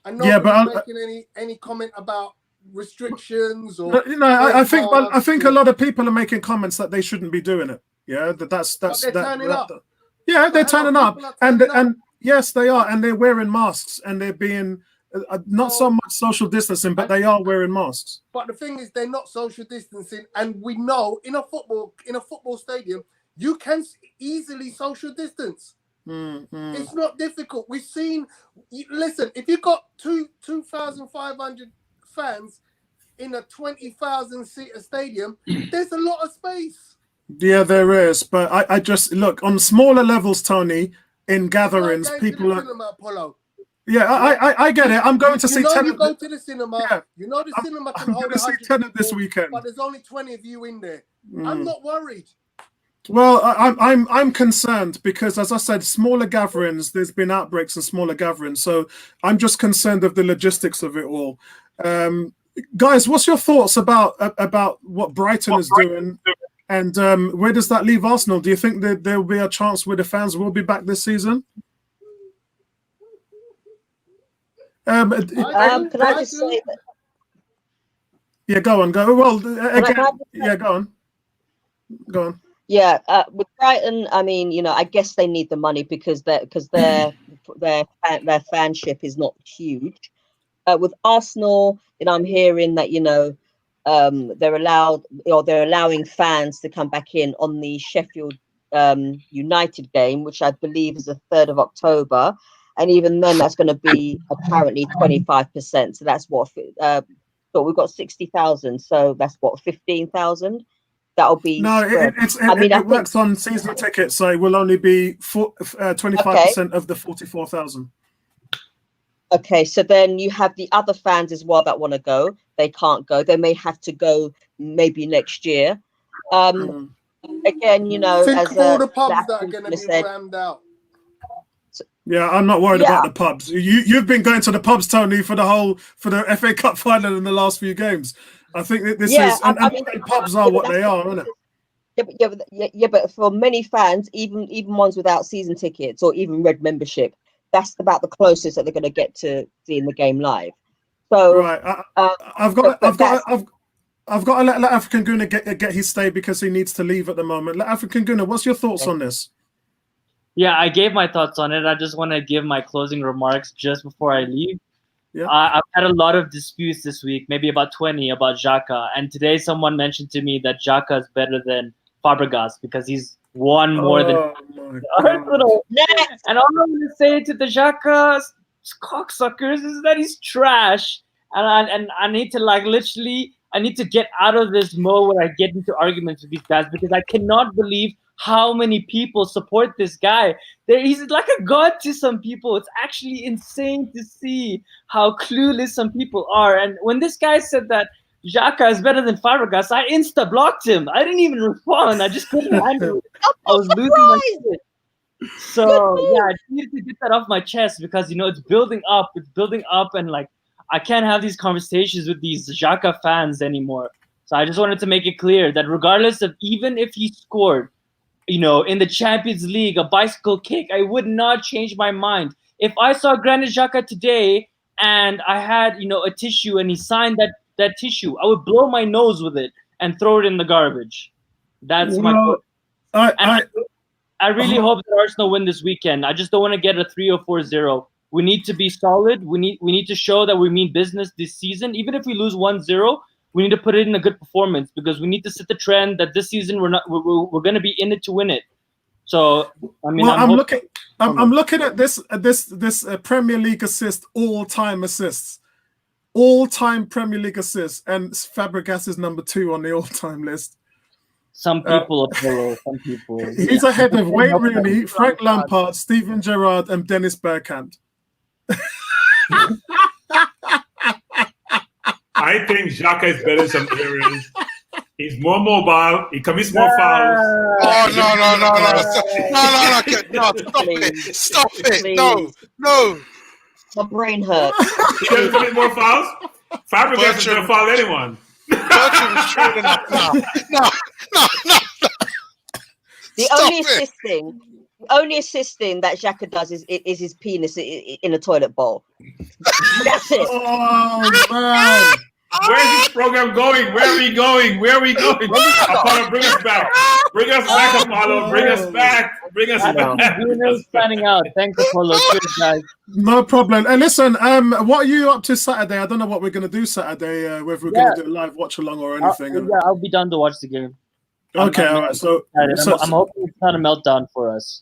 And nobody's making any comment about restrictions or. I think a lot of people are making comments that they shouldn't be doing it. Yeah, that's turning up. Yeah, they're turning up, and yes, they are, and they're wearing masks, and they're being. Not so much social distancing, but they are wearing masks. But the thing is, they're not social distancing, and we know in a football stadium, you can easily social distance. It's not difficult. We've seen. Listen, if you've got 2,500 fans in a 20,000-seater stadium, there's a lot of space. Yeah, there is, but I just look on smaller levels, Tony. In gatherings, people are. Cinema, Yeah, I get it. I'm going to see 10. You go to the cinema. Yeah. You know the cinema can hold 100 people this weekend, but there's only 20 of you in there. I'm not worried. Well, I'm concerned because, as I said, smaller gatherings. There's been outbreaks in smaller gatherings, so I'm just concerned of the logistics of it all. Guys, what's your thoughts about what Brighton is doing, and where does that leave Arsenal? Do you think that there will be a chance where the fans will be back this season? Can I just say that? Yeah, go on. Well, again, yeah, go on. Yeah, with Brighton, I mean, I guess they need the money because their fanship is not huge. With Arsenal, I'm hearing that they're allowing fans to come back in on the Sheffield United game, which I believe is the 3rd of October. And even then, that's going to be apparently 25%. So that's what. So we've got 60,000. So that's what 15,000. That'll be. No, it works on season tickets, so it will only be 25% of the 44,000. Okay, so then you have the other fans as well that want to go. They can't go. They may have to go maybe next year. Again, Think of all the pubs that are going to be rammed out. Yeah, I'm not worried about the pubs. You've been going to the pubs, Tony, for the FA Cup final in the last few games. I think that this is and pubs are what they are, isn't it? But for many fans, even ones without season tickets or even red membership, that's about the closest that they're going to get to seeing the game live. So right, I've got to let African Guna get his stay because he needs to leave at the moment. Let African Guna, what's your thoughts on this? Yeah, I gave my thoughts on it. I just want to give my closing remarks just before I leave. Yeah. I've had a lot of disputes this week, maybe about 20, about Xhaka. And today someone mentioned to me that Xhaka is better than Fabregas because he's won more than Arsenal. And all I'm going to say to the Xhaka cocksuckers is that he's trash. And I need to I need to get out of this mode where I get into arguments with these guys because I cannot believe how many people support this guy. He's like a god to some people. It's actually insane to see how clueless some people are. And when this guy said that Xhaka is better than Fabregas, I insta-blocked him. I didn't even respond. I just couldn't handle it. I was losing my shit. So, yeah, I needed to get that off my chest because, it's building up. It's building up and, I can't have these conversations with these Xhaka fans anymore. So I just wanted to make it clear that regardless of even if he scored, in the Champions League, a bicycle kick, I would not change my mind If I saw Granit Xhaka today and I had, a tissue and he signed that tissue, I would blow my nose with it and throw it in the garbage. That's my. I really hope that Arsenal win this weekend. I just don't want to get a 3 or 4-0. We need to be solid. We need to show that we mean business this season. Even if we lose 1-0, we need to put it in a good performance because we need to set the trend that this season we're going to be in it to win it. So I'm looking at this Premier League assist all-time assists. All-time Premier League assists, and Fabregas is number 2 on the all-time list. Some people Apollo, some people. He's ahead of Wayne Rooney, Frank Lampard, Steven Gerrard, and Dennis Bergkamp. I think Xhaka is better in some areas. He's more mobile. He commits more fouls. Oh no! Stop it! No! My brain hurts. He doesn't commit more fouls. Fabregas is going to foul anyone. No. The only assisting that Xhaka does is his penis in a toilet bowl. That's it. Oh man. Where is this program going? Where are we going? Apollo, bring us back. Bring us back, Apollo. Bring us back. Bruno's planning out. Thanks, Apollo. Good guys. No problem. And listen, what are you up to Saturday? I don't know what we're going to do Saturday. Whether we're going to do a live watch along or anything. I'll be done to watch the game. Okay, all right. So I'm hoping it's not a meltdown for us.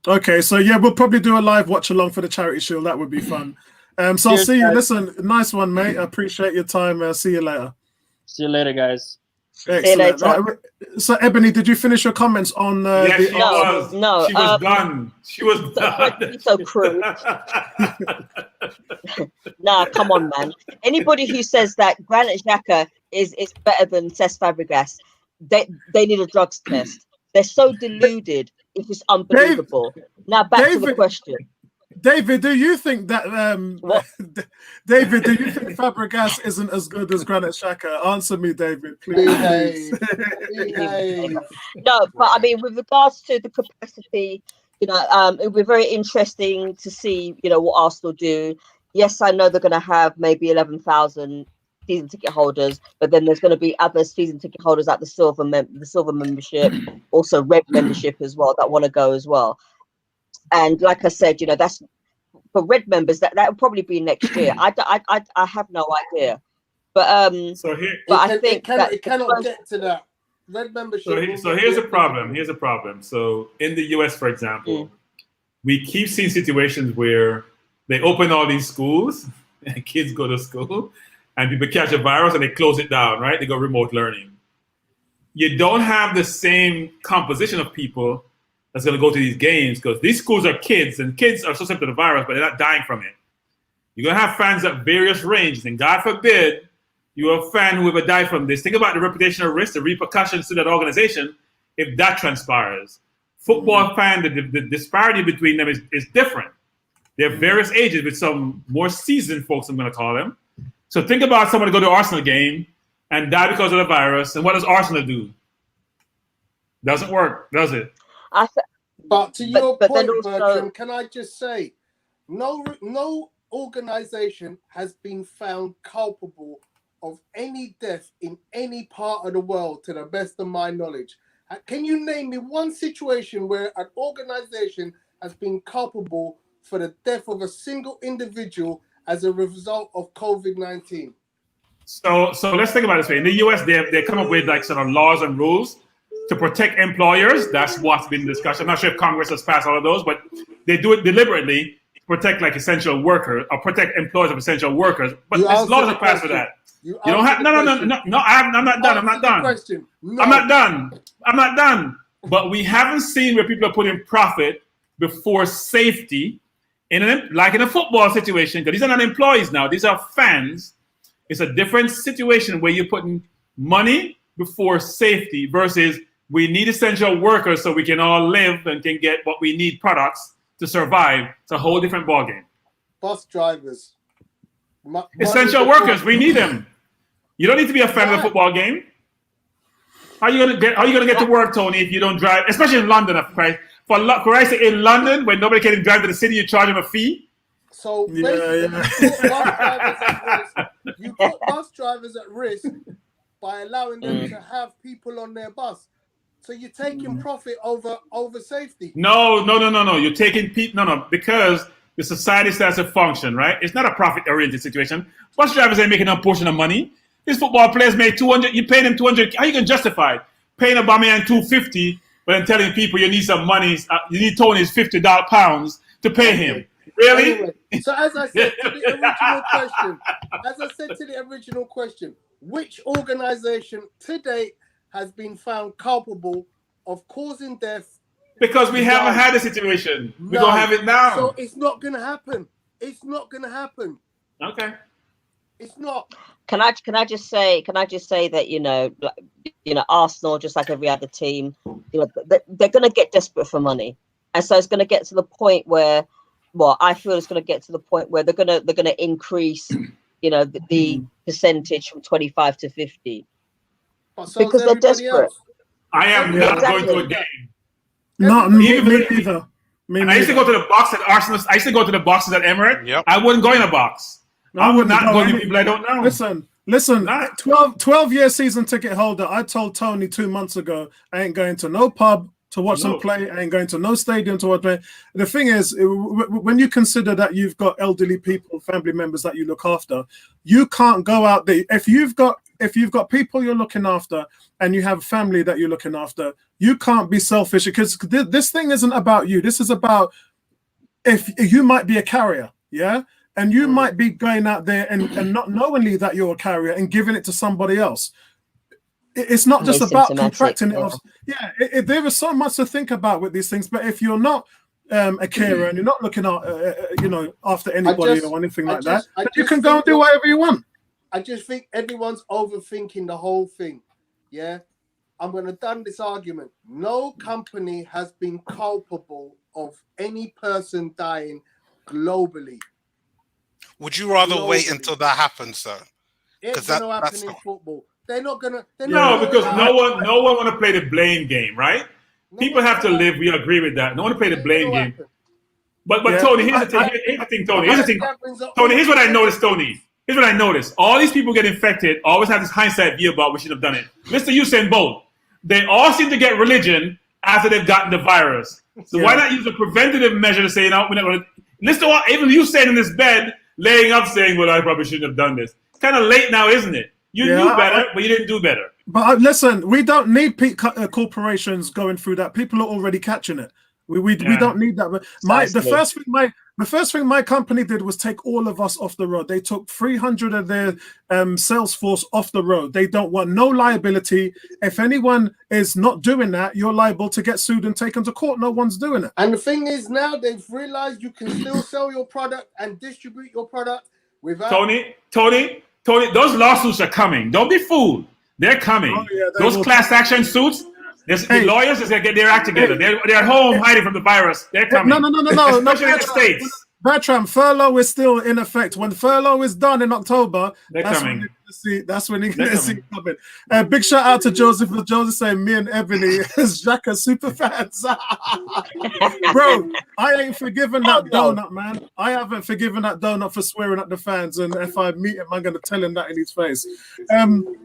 Okay, so yeah, we'll probably do a live watch along for the Charity Shield. That would be fun. So I'll see you. Listen, nice one, mate. I appreciate your time. See you later. See you later, guys. Excellent. Right, so, Ebony, did you finish your comments on No. She was done. She was done. So crude. Nah, come on, man. Anybody who says that Granit Xhaka is better than Cesc Fabregas, they need a drugs test. They're so deluded. It's just unbelievable. Now back to the question. David, do you think that David, do you think Fabregas isn't as good as Granit Xhaka? Answer me, David, please. No, but I mean, with regards to the capacity, it'll be very interesting to see, what Arsenal do. Yes, I know they're going to have maybe 11,000 season ticket holders, but then there's going to be other season ticket holders like the silver membership, also red membership as well that want to go as well. And like I said, that's for red members. That will probably be next year. I have no idea, but I think it cannot get to that red membership. So here's a problem. So in the US, for example, we keep seeing situations where they open all these schools and kids go to school, and people catch a virus and they close it down. Right? They go remote learning. You don't have the same composition of people that's going to go to these games because these schools are kids, and kids are susceptible to the virus, but they're not dying from it. You're going to have fans at various ranges, and God forbid you have a fan who ever died from this. Think about the reputational risk, the repercussions to that organization if that transpires. Football fan, the disparity between them is different. They're various ages with some more seasoned folks, I'm going to call them. So think about someone to go to an Arsenal game and die because of the virus, and what does Arsenal do? Doesn't work, does it? But to your point, Bertram, can I just say, no organization has been found culpable of any death in any part of the world, to the best of my knowledge. Can you name me one situation where an organization has been culpable for the death of a single individual as a result of COVID-19? So let's think about it this way. In the US, they come up with like sort of laws and rules to protect employers. That's what's been discussed. I'm not sure if Congress has passed all of those, but they do it deliberately to protect like essential workers or protect employers of essential workers. But there's laws are passed for that. You don't have no. I'm not done. I'm not done. But we haven't seen where people are putting profit before safety in a football situation, because these are not employees now. These are fans. It's a different situation where you're putting money before safety versus we need essential workers so we can all live and can get what we need, products to survive. It's a whole different ballgame. Bus drivers. Essential workers, we need them. You don't need to be a fan of the football game. How are you gonna get to work, Tony, if you don't drive? Especially in London, for Christ's sake, in London, when nobody can drive to the city, you charge them a fee. So Yeah, basically, yeah. you put bus drivers at risk by allowing them to have people on their bus. So you're taking profit over safety. No. You're taking people. No, because the society starts to function, right? It's not a profit-oriented situation. Bus drivers ain't making a portion of money. These football players make 200. You pay them 200. How you can justify paying Aubameyang 250, but then telling people you need some money? You need Tony's £50 to pay him. Really? Anyway, so as I said to the original question, which organization to date has been found culpable of causing death? Because we haven't had a situation. We don't have it now. So it's not going to happen. It's not going to happen. Okay. It's not. Can I just say that Arsenal, just like every other team, they're going to get desperate for money, and so it's going to get to the point where, I feel it's going to get to the point where they're going to increase, the percentage from 25 to 50, because they're desperate. Else. I am not going to a game. Not me either. I used to go to the box at Arsenal. I used to go to the boxes at Emirates. Yep. I wouldn't go in a box. I would not go to people I don't know. Listen, 12-year season ticket holder. I told Tony 2 months ago, I ain't going to no pub to watch them play. I ain't going to no stadium to watch play. The thing is, when you consider that you've got elderly people, family members that you look after, you can't go out there. If you've got people you're looking after and you have family that you're looking after, you can't be selfish, because this thing isn't about you. This is about if you might be a carrier, yeah? And you might be going out there and not knowingly that you're a carrier and giving it to somebody else. It's not just about contracting it off. Yeah, there is so much to think about with these things. But if you're not a carer and you're not looking after anybody or anything like that, then you can go and do whatever you want. I just think everyone's overthinking the whole thing. Yeah, I'm going to done this argument. No company has been culpable of any person dying globally. Would you rather wait until that happens, though? It's going to happen in football. They're not going to. Because no one want to play the blame game, right? People have to live. We agree with that. No one to play the blame game. But Tony, here's the thing, Tony. Tony, here's what I noticed, Tony. Here's what I noticed. All these people get infected, always have this hindsight view about we should have done it. Mr. Usain Bolt, they all seem to get religion after they've gotten the virus. So why not use a preventative measure to say, we're not going to. Listen to what even Usain in this bed, laying up saying, well, I probably shouldn't have done this. It's kind of late now, isn't it? You knew better, but you didn't do better. But listen, we don't need corporations going through that. People are already catching it. We don't need that. But the first thing my company did was take all of us off the road. They took 300 of their sales force off the road. They don't want no liability. If anyone is not doing that, you're liable to get sued and taken to court. No one's doing it. And the thing is, now they've realized you can still sell your product and distribute your product without. Tony, those lawsuits are coming. Don't be fooled. They're coming. Those class action suits. The lawyers just gotta get their act together. They're at home hiding from the virus. They're coming. No. Especially in the States. Bertram, furlough is still in effect. When furlough is done in October, that's when you're going to see it coming. Big shout out to Joseph. Joseph saying, me and Ebony as Jack are super fans. Bro, I ain't forgiven that donut, man. I haven't forgiven that donut for swearing at the fans. And if I meet him, I'm going to tell him that in his face.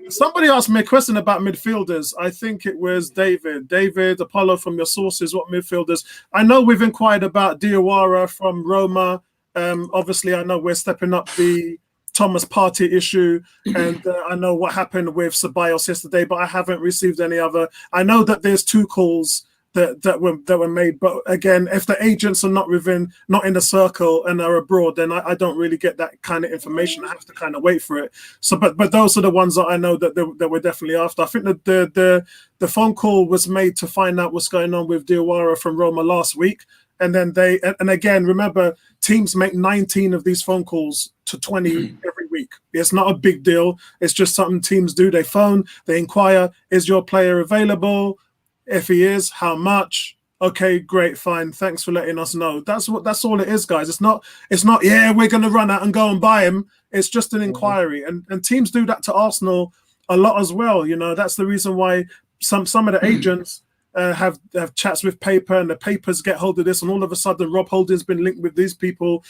Somebody asked me a question about midfielders. I think it was David Apollo, from your sources, what midfielders. I know we've inquired about Diawara from Roma. Obviously, I know we're stepping up the Thomas Partey issue, and I know what happened with Ceballos yesterday, but I haven't received any other. I know that there's 2 calls that were made, but again, if the agents are not in the circle and are abroad, then I don't really get that kind of information. I have to kind of wait for it. So, but those are the ones that I know that we're definitely after. I think that the phone call was made to find out what's going on with Diawara from Roma last week. And then and again, remember, teams make 19 of these phone calls to 20 every week. It's not a big deal. It's just something teams do. They phone, they inquire, is your player available? If he is, how much? Okay, great, fine. Thanks for letting us know. That's all it is, guys. It's not, we're going to run out and go and buy him. It's just an inquiry. And teams do that to Arsenal a lot as well. That's the reason why some of the agents have chats with Paper, and the Papers get hold of this, and all of a sudden Rob Holding's been linked with these people.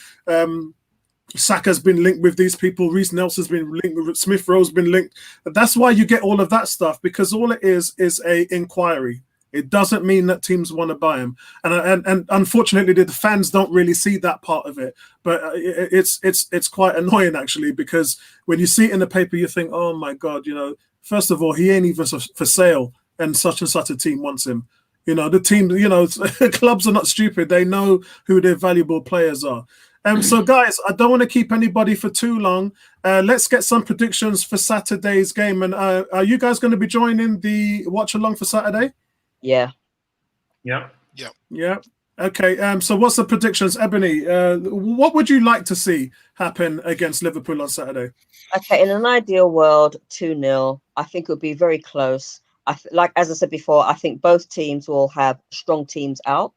Saka's been linked with these people. Reece Nelson's been linked with Smith Rowe's been linked. That's why you get all of that stuff, because all it is a inquiry. It doesn't mean that teams want to buy him, and unfortunately, the fans don't really see that part of it. But it's quite annoying actually, because when you see it in the paper, you think, oh my God, first of all, he ain't even for sale, and such a team wants him. The team, clubs are not stupid. They know who their valuable players are. So guys, I don't want to keep anybody for too long. Let's get some predictions for Saturday's game. And are you guys going to be joining the watch along for Saturday? Yeah. Yeah. Okay. So what's the predictions, Ebony? What would you like to see happen against Liverpool on Saturday? Okay. In an ideal world, 2-0. I think it would be very close. As I said before, I think both teams will have strong teams out,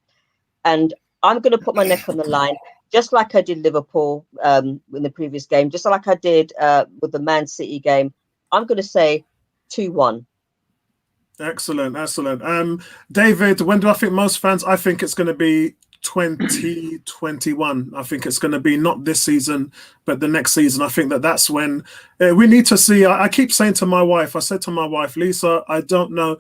and I'm going to put my neck on the line, just like I did Liverpool in the previous game, just like I did with the Man City game. I'm going to say 2-1. Excellent. David, when do I think most fans? I think it's going to be 2021. I think it's going to be not this season, but the next season. I think that's when we need to see. I keep saying to my wife, I said to my wife, Lisa, I don't know.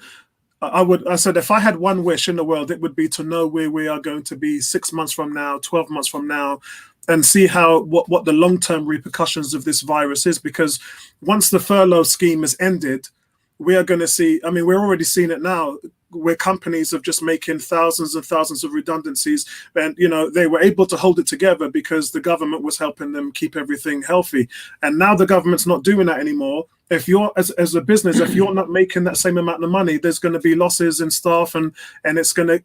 I said, if I had one wish in the world, it would be to know where we are going to be 6 months from now, 12 months from now, and see what the long-term repercussions of this virus is. Because once the furlough scheme is ended, we are going to see, we're already seeing it now, where companies are just making thousands and thousands of redundancies. And, they were able to hold it together because the government was helping them keep everything healthy. And now the government's not doing that anymore. If you're, as a business, if you're not making that same amount of money, there's going to be losses in staff, and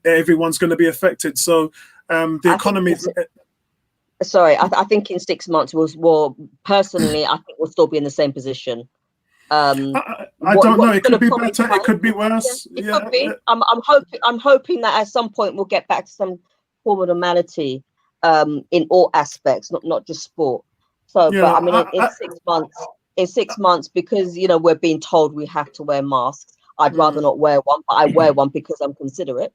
everyone's going to be affected. So the economy... Sorry, I think in 6 months personally, I think we'll still be in the same position. I don't know. It could be better. It could be worse. Yeah, it could be. I'm hoping that at some point we'll get back to some form of normality in all aspects, not just sport. So, yeah, but in 6 months, because we're being told we have to wear masks. I'd rather not wear one, but I wear one because I'm considerate.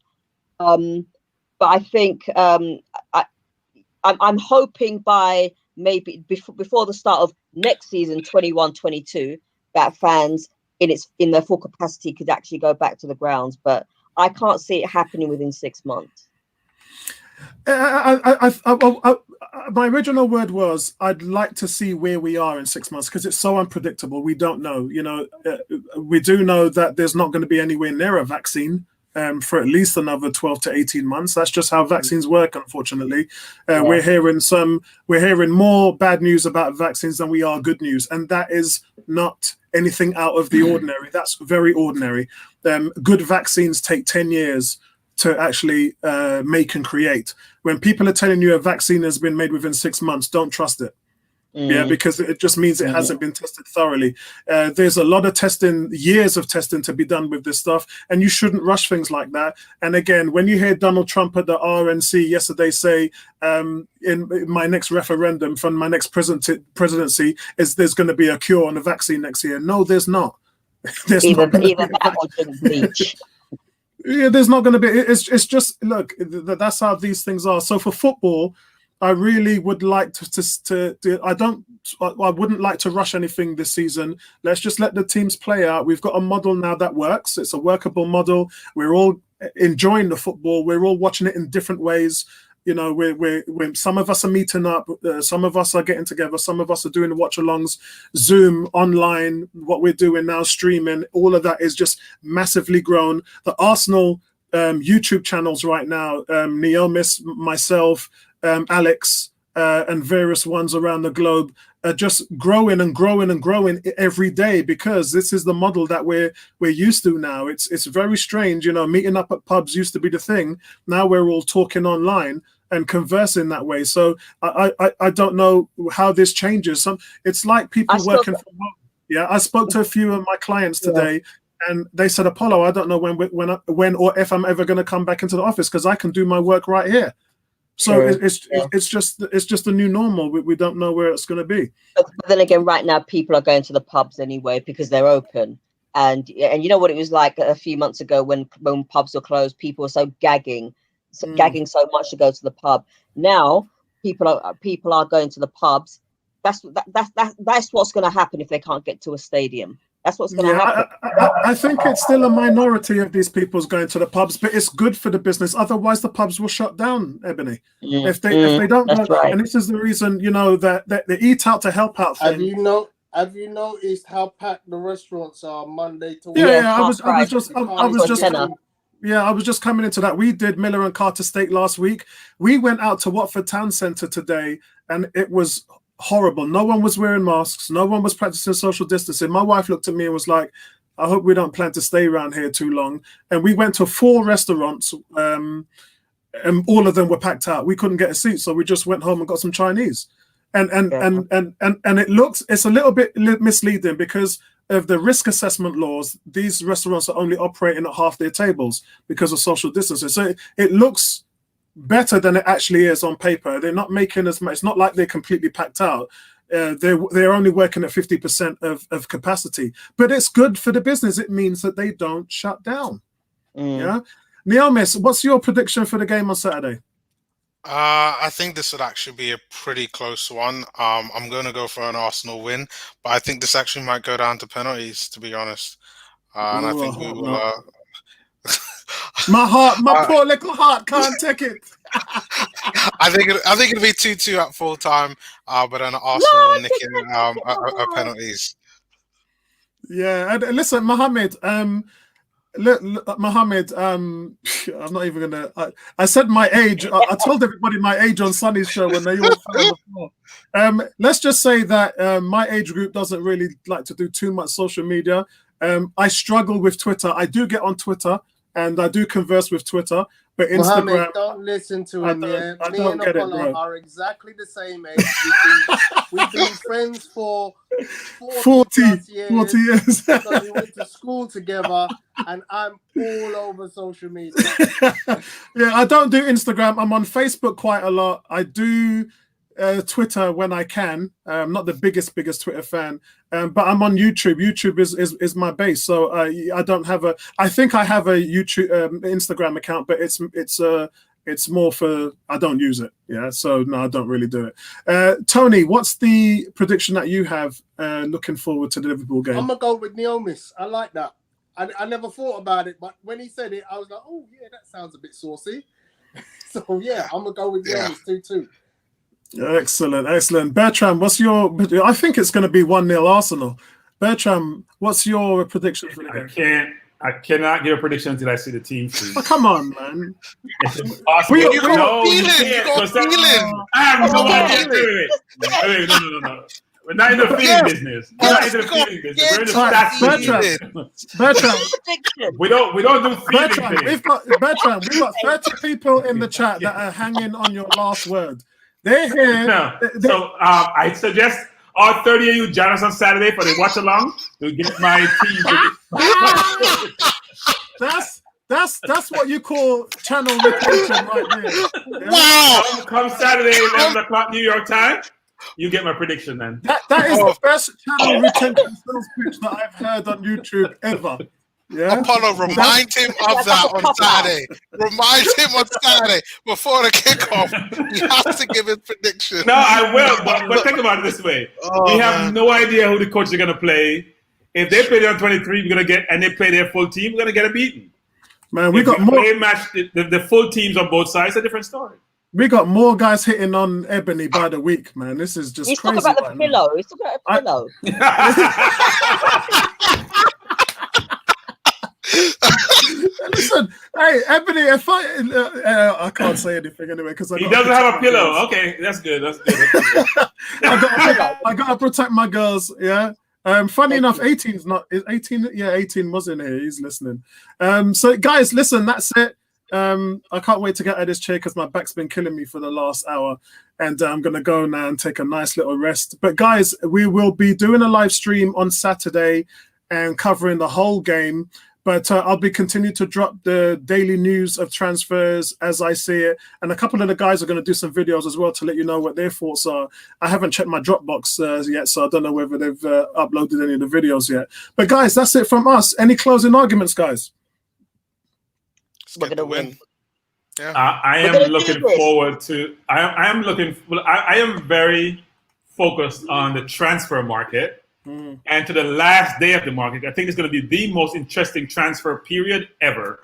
But I think I'm hoping by maybe before the start of next season, 21-22. That fans in their full capacity could actually go back to the grounds, but I can't see it happening within 6 months. My original word was I'd like to see where we are in 6 months, because it's so unpredictable. We don't know. We do know that there's not going to be anywhere near a vaccine for at least another 12 to 18 months. That's just how vaccines work, unfortunately. We're hearing more bad news about vaccines than we are good news, and that is not anything out of the ordinary. That's very ordinary. Good vaccines take 10 years to actually make and create. When people are telling you a vaccine has been made within 6 months, don't trust it. Yeah, because it just means it hasn't been tested thoroughly. There's a lot of testing, years of testing to be done with this stuff, and you shouldn't rush things like that. And again, when you hear Donald Trump at the RNC yesterday say, in my next referendum from my next presidency, is there's going to be a cure on the vaccine next year. No, there's not. There's either that or bleach. Yeah, there's not going to be. It's just, look, that's how these things are. So for football, I really would like to I wouldn't like to rush anything this season. Let's just let the teams play out. We've got a model now that works. It's a workable model. We're all enjoying the football. We're all watching it in different ways. We're some of us are meeting up, some of us are getting together, some of us are doing watch-alongs, Zoom, online, what we're doing now, streaming. All of that is just massively grown. The Arsenal YouTube channels right now, Neomis, myself, Alex, and various ones around the globe are just growing and growing and growing every day, because this is the model that we're used to now. It's very strange, meeting up at pubs used to be the thing. Now we're all talking online and conversing that way. So I don't know how this changes. It's like people working from home. Yeah, I spoke to a few of my clients today. And they said, Apollo, I don't know when or if I'm ever going to come back into the office, because I can do my work right here. So it's just the new normal. We don't know where it's going to be. But then again, right now people are going to the pubs anyway because they're open, And you know what it was like a few months ago when pubs were closed. People were so gagging so much to go to the pub. Now people are going to the pubs. That's what's going to happen if they can't get to a stadium. That's what's going to happen. I think it's still a minority of these people's going to the pubs, but it's good for the business. Otherwise, the pubs will shut down, Ebony. If they don't go, right. And this is the reason, that they eat out to help out thing. Have you noticed how packed the restaurants are Monday to Wednesday? Yeah, I was just coming into that. We did Miller and Carter Steak last week. We went out to Watford Town Centre today, and it was horrible. No one was wearing masks. No one was practicing social distancing. My wife looked at me and was like, I hope we don't plan to stay around here too long. And we went to 4 restaurants, and all of them were packed out. We couldn't get a seat, so we just went home and got some Chinese. And it's a little bit misleading because of the risk assessment laws. These restaurants are only operating at half their tables because of social distancing. So it looks better than it actually is on paper. They're not making as much. It's not like they're completely packed out. They're only working at 50% of capacity, but it's good for the business. It means that they don't shut down. Yeah, Neomis, what's your prediction for the game on Saturday? I think this would actually be a pretty close one. I'm going to go for an Arsenal win, but I think this actually might go down to penalties, to be honest. And I think we will. My poor little heart can't take it. I think it'll be 2-2 at full time, but then Arsenal will nick it penalties. Yeah, and listen, Mohammed. Mohammed, I'm not even gonna. I said my age. I told everybody my age on Sunny's show when they all fell on the floor. Let's just say that my age group doesn't really like to do too much social media. I struggle with Twitter. I do get on Twitter and I do converse with Twitter, but Instagram. Mohammed, don't listen to him. I don't get it, bro. Are exactly the same age. We've been friends for 40 years. So we went to school together, and I'm all over social media. Yeah, I don't do Instagram. I'm on Facebook quite a lot. I do Twitter when I can. I'm not the biggest Twitter fan, but I'm on YouTube. YouTube is my base. So I don't have a. I think I have a YouTube Instagram account, but it's more for. I don't use it. Yeah, so no, I don't really do it. Tony, what's the prediction that you have looking forward to the Liverpool game? I'm gonna go with Neomis. I like that. I never thought about it, but when he said it, I was like, oh yeah, that sounds a bit saucy. So yeah, I'm gonna go with Neomis 2-2. Excellent. Bertram, what's your? I think it's going to be 1-0 Arsenal. Bertram, what's your prediction for the game? I cannot give a prediction until I see the team sheet. Oh, come on, man. It's impossible. You got feeling. I have no idea. Wait, no. We're not in the feeling business. We're not in the feeling business. We're in the stats. Bertram. We don't do feeling things. We've got 30 people in the chat that are hanging on your last word. They're here. No. So I suggest all 30 of you join us on Saturday for the watch along to get my team. That's what you call channel retention right there. Yeah? Wow! Come Saturday, 11 o'clock New York time. You get my prediction then. That is the best channel retention sales pitch that I've heard on YouTube ever. Yeah. Apollo, remind him of that on Saturday. Remind him on Saturday before the kickoff. He has to give his prediction. No, I will, but think about it this way. We have no idea who the coach is going to play. If they play their 23, and they play their full team, we're going to get a beating. Man, we got more. Match the full teams on both sides, a different story. We got more guys hitting on Ebony by the week, man. This is just crazy. He's talking about the pillow. He's talking about a pillow. Listen, hey, Ebony, if I can't say anything anyway because he doesn't have a pillow. Okay, that's good. I gotta protect my girls. Yeah. Funny enough, 18's not. Is 18? Yeah, 18 was in here. He's listening. So guys, listen. That's it. I can't wait to get out of this chair because my back's been killing me for the last hour, and I'm gonna go now and take a nice little rest. But guys, we will be doing a live stream on Saturday and covering the whole game. But I'll be continuing to drop the daily news of transfers as I see it. And a couple of the guys are going to do some videos as well to let you know what their thoughts are. I haven't checked my Dropbox yet, so I don't know whether they've uploaded any of the videos yet. But guys, that's it from us. Any closing arguments, guys? We're going to win. Yeah. I am looking forward to. I am looking. Well, I am very focused on the transfer market. And to the last day of the market, I think it's going to be the most interesting transfer period ever,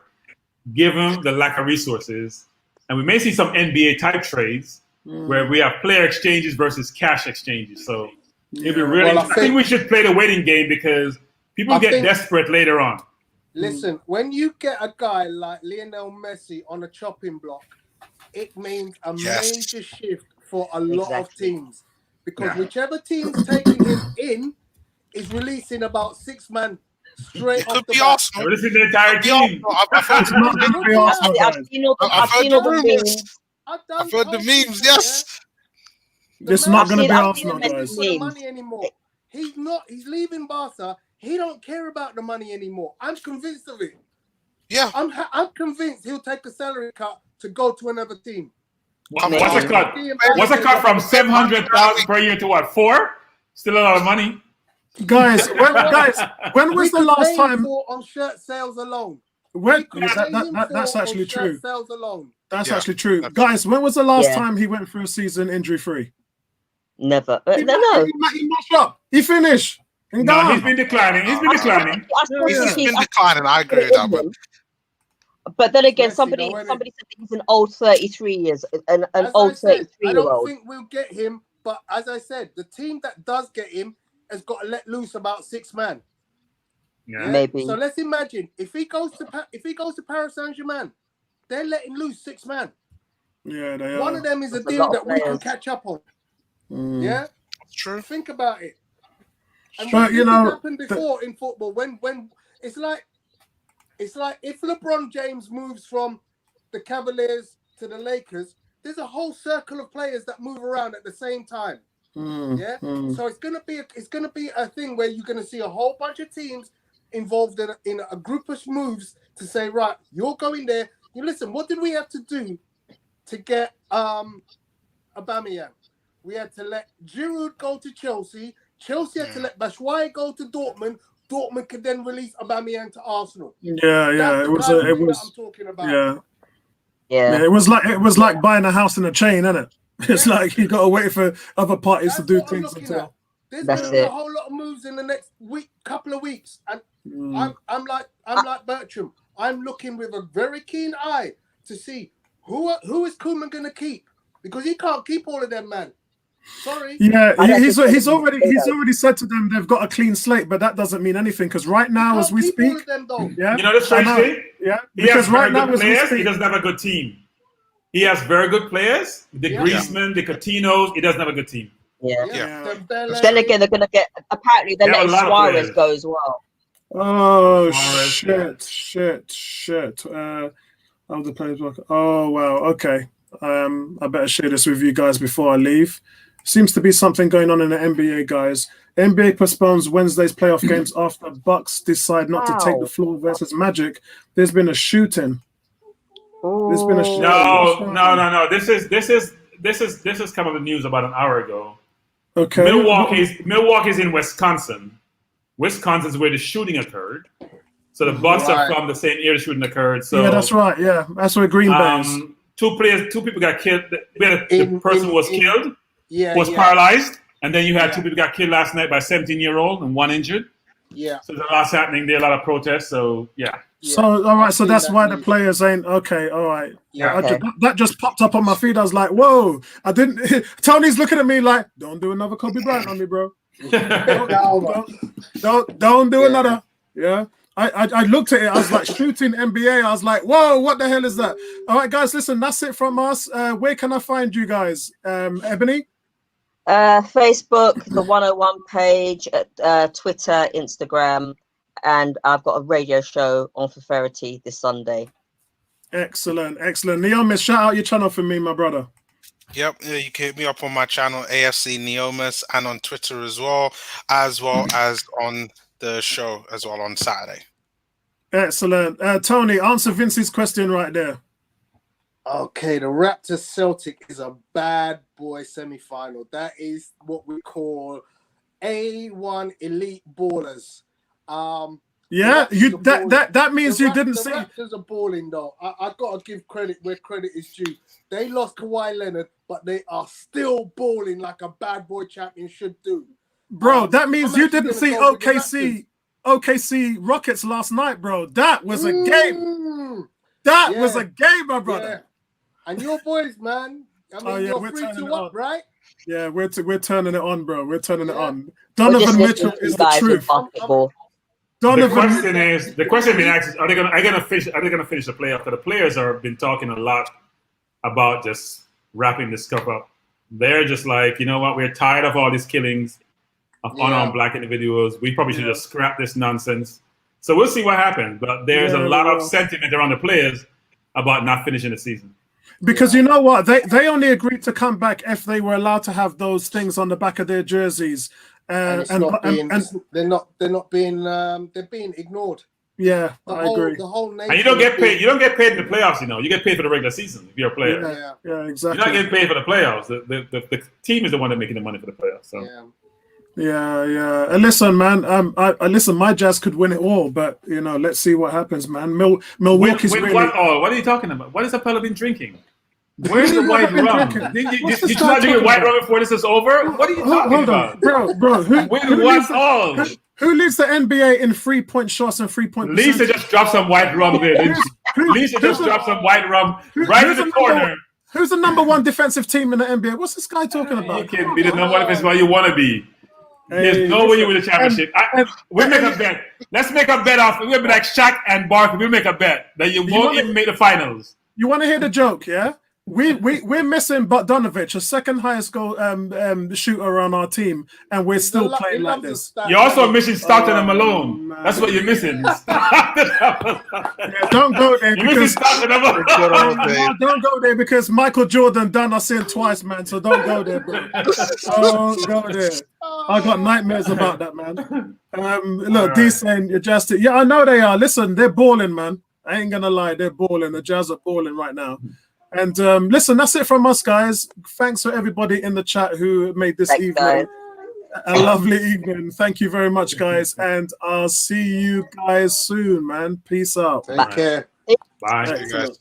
given the lack of resources. And we may see some NBA type trades where we have player exchanges versus cash exchanges. So it'll be really. I think we should play the waiting game because people get desperate later on. Listen, when you get a guy like Lionel Messi on a chopping block, it means a major shift for a lot of teams. Because whichever team's taking him in is releasing about 6 man straight off the bat. We're listening to the entire team. I've seen all the memes. I've heard the memes, yes. It's not going to be Arsenal, guys. guys. For the money anymore. He's not. He's leaving Barca. He don't care about the money anymore. I'm convinced of it. Yeah. I'm convinced he'll take a salary cut to go to another team. What's a cut? What's a cut from 700,000 per year to what? 4? Still a lot of money. Guys, when was the last time on shirt sales alone? That's actually true. Sales alone. That's actually true. Guys, when was the last time he went through a season injury free? Never. He matched up. He finished. No, he's been declining. He's been declining. He's been declining. I agree with that. But then again, somebody said that he's an old 33 years, an old 33-year-old. I don't think we'll get him. But as I said, the team that does get him has got to let loose about 6 man. Yeah. Maybe. So let's imagine if he goes to Paris Saint-Germain, they're letting loose 6 man. Yeah, they are. One of them is a deal that we can catch up on. Yeah, that's true. Think about it. And but you know, happened before in football when it's like if LeBron James moves from the Cavaliers to the Lakers, there's a whole circle of players that move around at the same time. So it's gonna be a thing where you're gonna see a whole bunch of teams involved in a group of moves to say, right, you're going there. You listen, what did we have to do to get Aubameyang? We had to let Giroud go to Chelsea. Chelsea had to let Batshuayi go to Dortmund. Dortmund could then release Aubameyang to Arsenal. Yeah, it was. I'm talking about. Yeah. It was like buying a house in a chain, isn't it? It's like you got to wait for other parties to do things until. There's going to be a whole lot of moves in the next couple of weeks, and I'm like Bertram. I'm looking with a very keen eye to see who is Koeman going to keep, because he can't keep all of them, man. Sorry. Yeah, he's already said to them they've got a clean slate, but that doesn't mean anything because right now as we speak, you know the strange thing? Yeah, because right now as we speak, he doesn't have a good team. He has very good players, the Griezmann, the Coutinhos. He doesn't have a good team. Then again, they're going to get. Apparently, they're letting Suarez go as well. Oh shit! How the players work? Oh wow. Okay. I better share this with you guys before I leave. Seems to be something going on in the NBA, guys. NBA postpones Wednesday's playoff games after Bucks decide not to take the floor versus Magic. There's been a shooting. There's been a shooting. No. This has come up in the news about an hour ago. Okay. Milwaukee's in Wisconsin. Wisconsin's where the shooting occurred. So the Bucks are from the same area the shooting occurred. So yeah, that's right. Yeah, that's where Green Bay is. Two people got killed. The person who was killed was paralyzed, and then you had 2 people got killed last night by a 17-year-old and 1 injured. Yeah. So there's a lot happening there, a lot of protests. So So all right, so that's why the players ain't okay. All right. Yeah. That just popped up on my feed. I was like, whoa! I didn't. Tony's looking at me like, don't do another Kobe Bryant on me, bro. Don't do another. Yeah. I looked at it. I was like, shooting NBA. I was like, whoa, what the hell is that? All right, guys, listen, that's it from us. Where can I find you guys? Ebony? Facebook, the 101 page, Twitter, Instagram, and I've got a radio show on Fairity this Sunday. Excellent. Neomis, shout out your channel for me, my brother. Yep, you can hit me up on my channel, AFC Neomis, and on Twitter as well as on the show as well on Saturday. Excellent. Tony, answer Vince's question right there. Okay, the Raptors Celtic is a bad boy semi-final. That is what we call A1 elite ballers. Yeah, that means you didn't see. The Raptors are balling though. I gotta give credit where credit is due. They lost Kawhi Leonard, but they are still balling like a bad boy champion should do. Bro, that means you didn't see OKC Rockets last night, bro. That was a game. That was a game, my brother. Yeah. And your boys, man. I mean, you're 3-2 up, right? Yeah, we're turning it on, bro. We're turning it on. Donovan Mitchell is the truth. The question being asked is, are they gonna finish the playoff? Because the players have been talking a lot about just wrapping this stuff up. They're just like, you know what, we're tired of all these killings of unarmed black individuals. We probably should just scrap this nonsense. So we'll see what happens. But there's a lot of sentiment around the players about not finishing the season. Because you know what, they only agreed to come back if they were allowed to have those things on the back of their jerseys. They're being ignored. Yeah, I agree. The whole nation. And you don't get paid. You don't get paid in the playoffs. You know, you get paid for the regular season if you're a player. Yeah, exactly. You're not getting paid for the playoffs. The team is the one that's making the money for the playoffs. So. Yeah. And listen, man. I listen. My Jazz could win it all, but you know, let's see what happens, man. Milwaukee's really. What are you talking about? What has Apollo been drinking? Where's the white rum? Did you not drink white rum before this is over? What are you talking about, bro? Who leads the NBA in 3-point shots and 3-point? Lisa just dropped some white rum there. Lisa just dropped some white rum right in the corner. Who's the number one defensive team in the NBA? What's this guy talking about? You can be the number one defensive you want to be. There's no way you win the championship. We'll make a bet. Let's make a bet off. We'll be like Shaq and Barkley. We'll make a bet that you won't even make the finals. You want to hear the joke, yeah? We're missing Bogdanovic, a second highest goal shooter on our team, and we're still playing like this. You're also missing Stockton and Malone. Man. That's what you're missing. Don't go there. You're missing Stockton and Malone. Don't go there because Michael Jordan done us in twice, man. So don't go there, bro. Don't go there. I got nightmares about that, man. Look, D saying you're just yeah, I know they are. Listen, they're balling, man. I ain't gonna lie, they're balling. The Jazz are balling right now. And listen, that's it from us, guys. Thanks for everybody in the chat who made this evening a lovely evening. Thank you very much, guys. And I'll see you guys soon, man. Peace out. Take care. Bye. Excellent.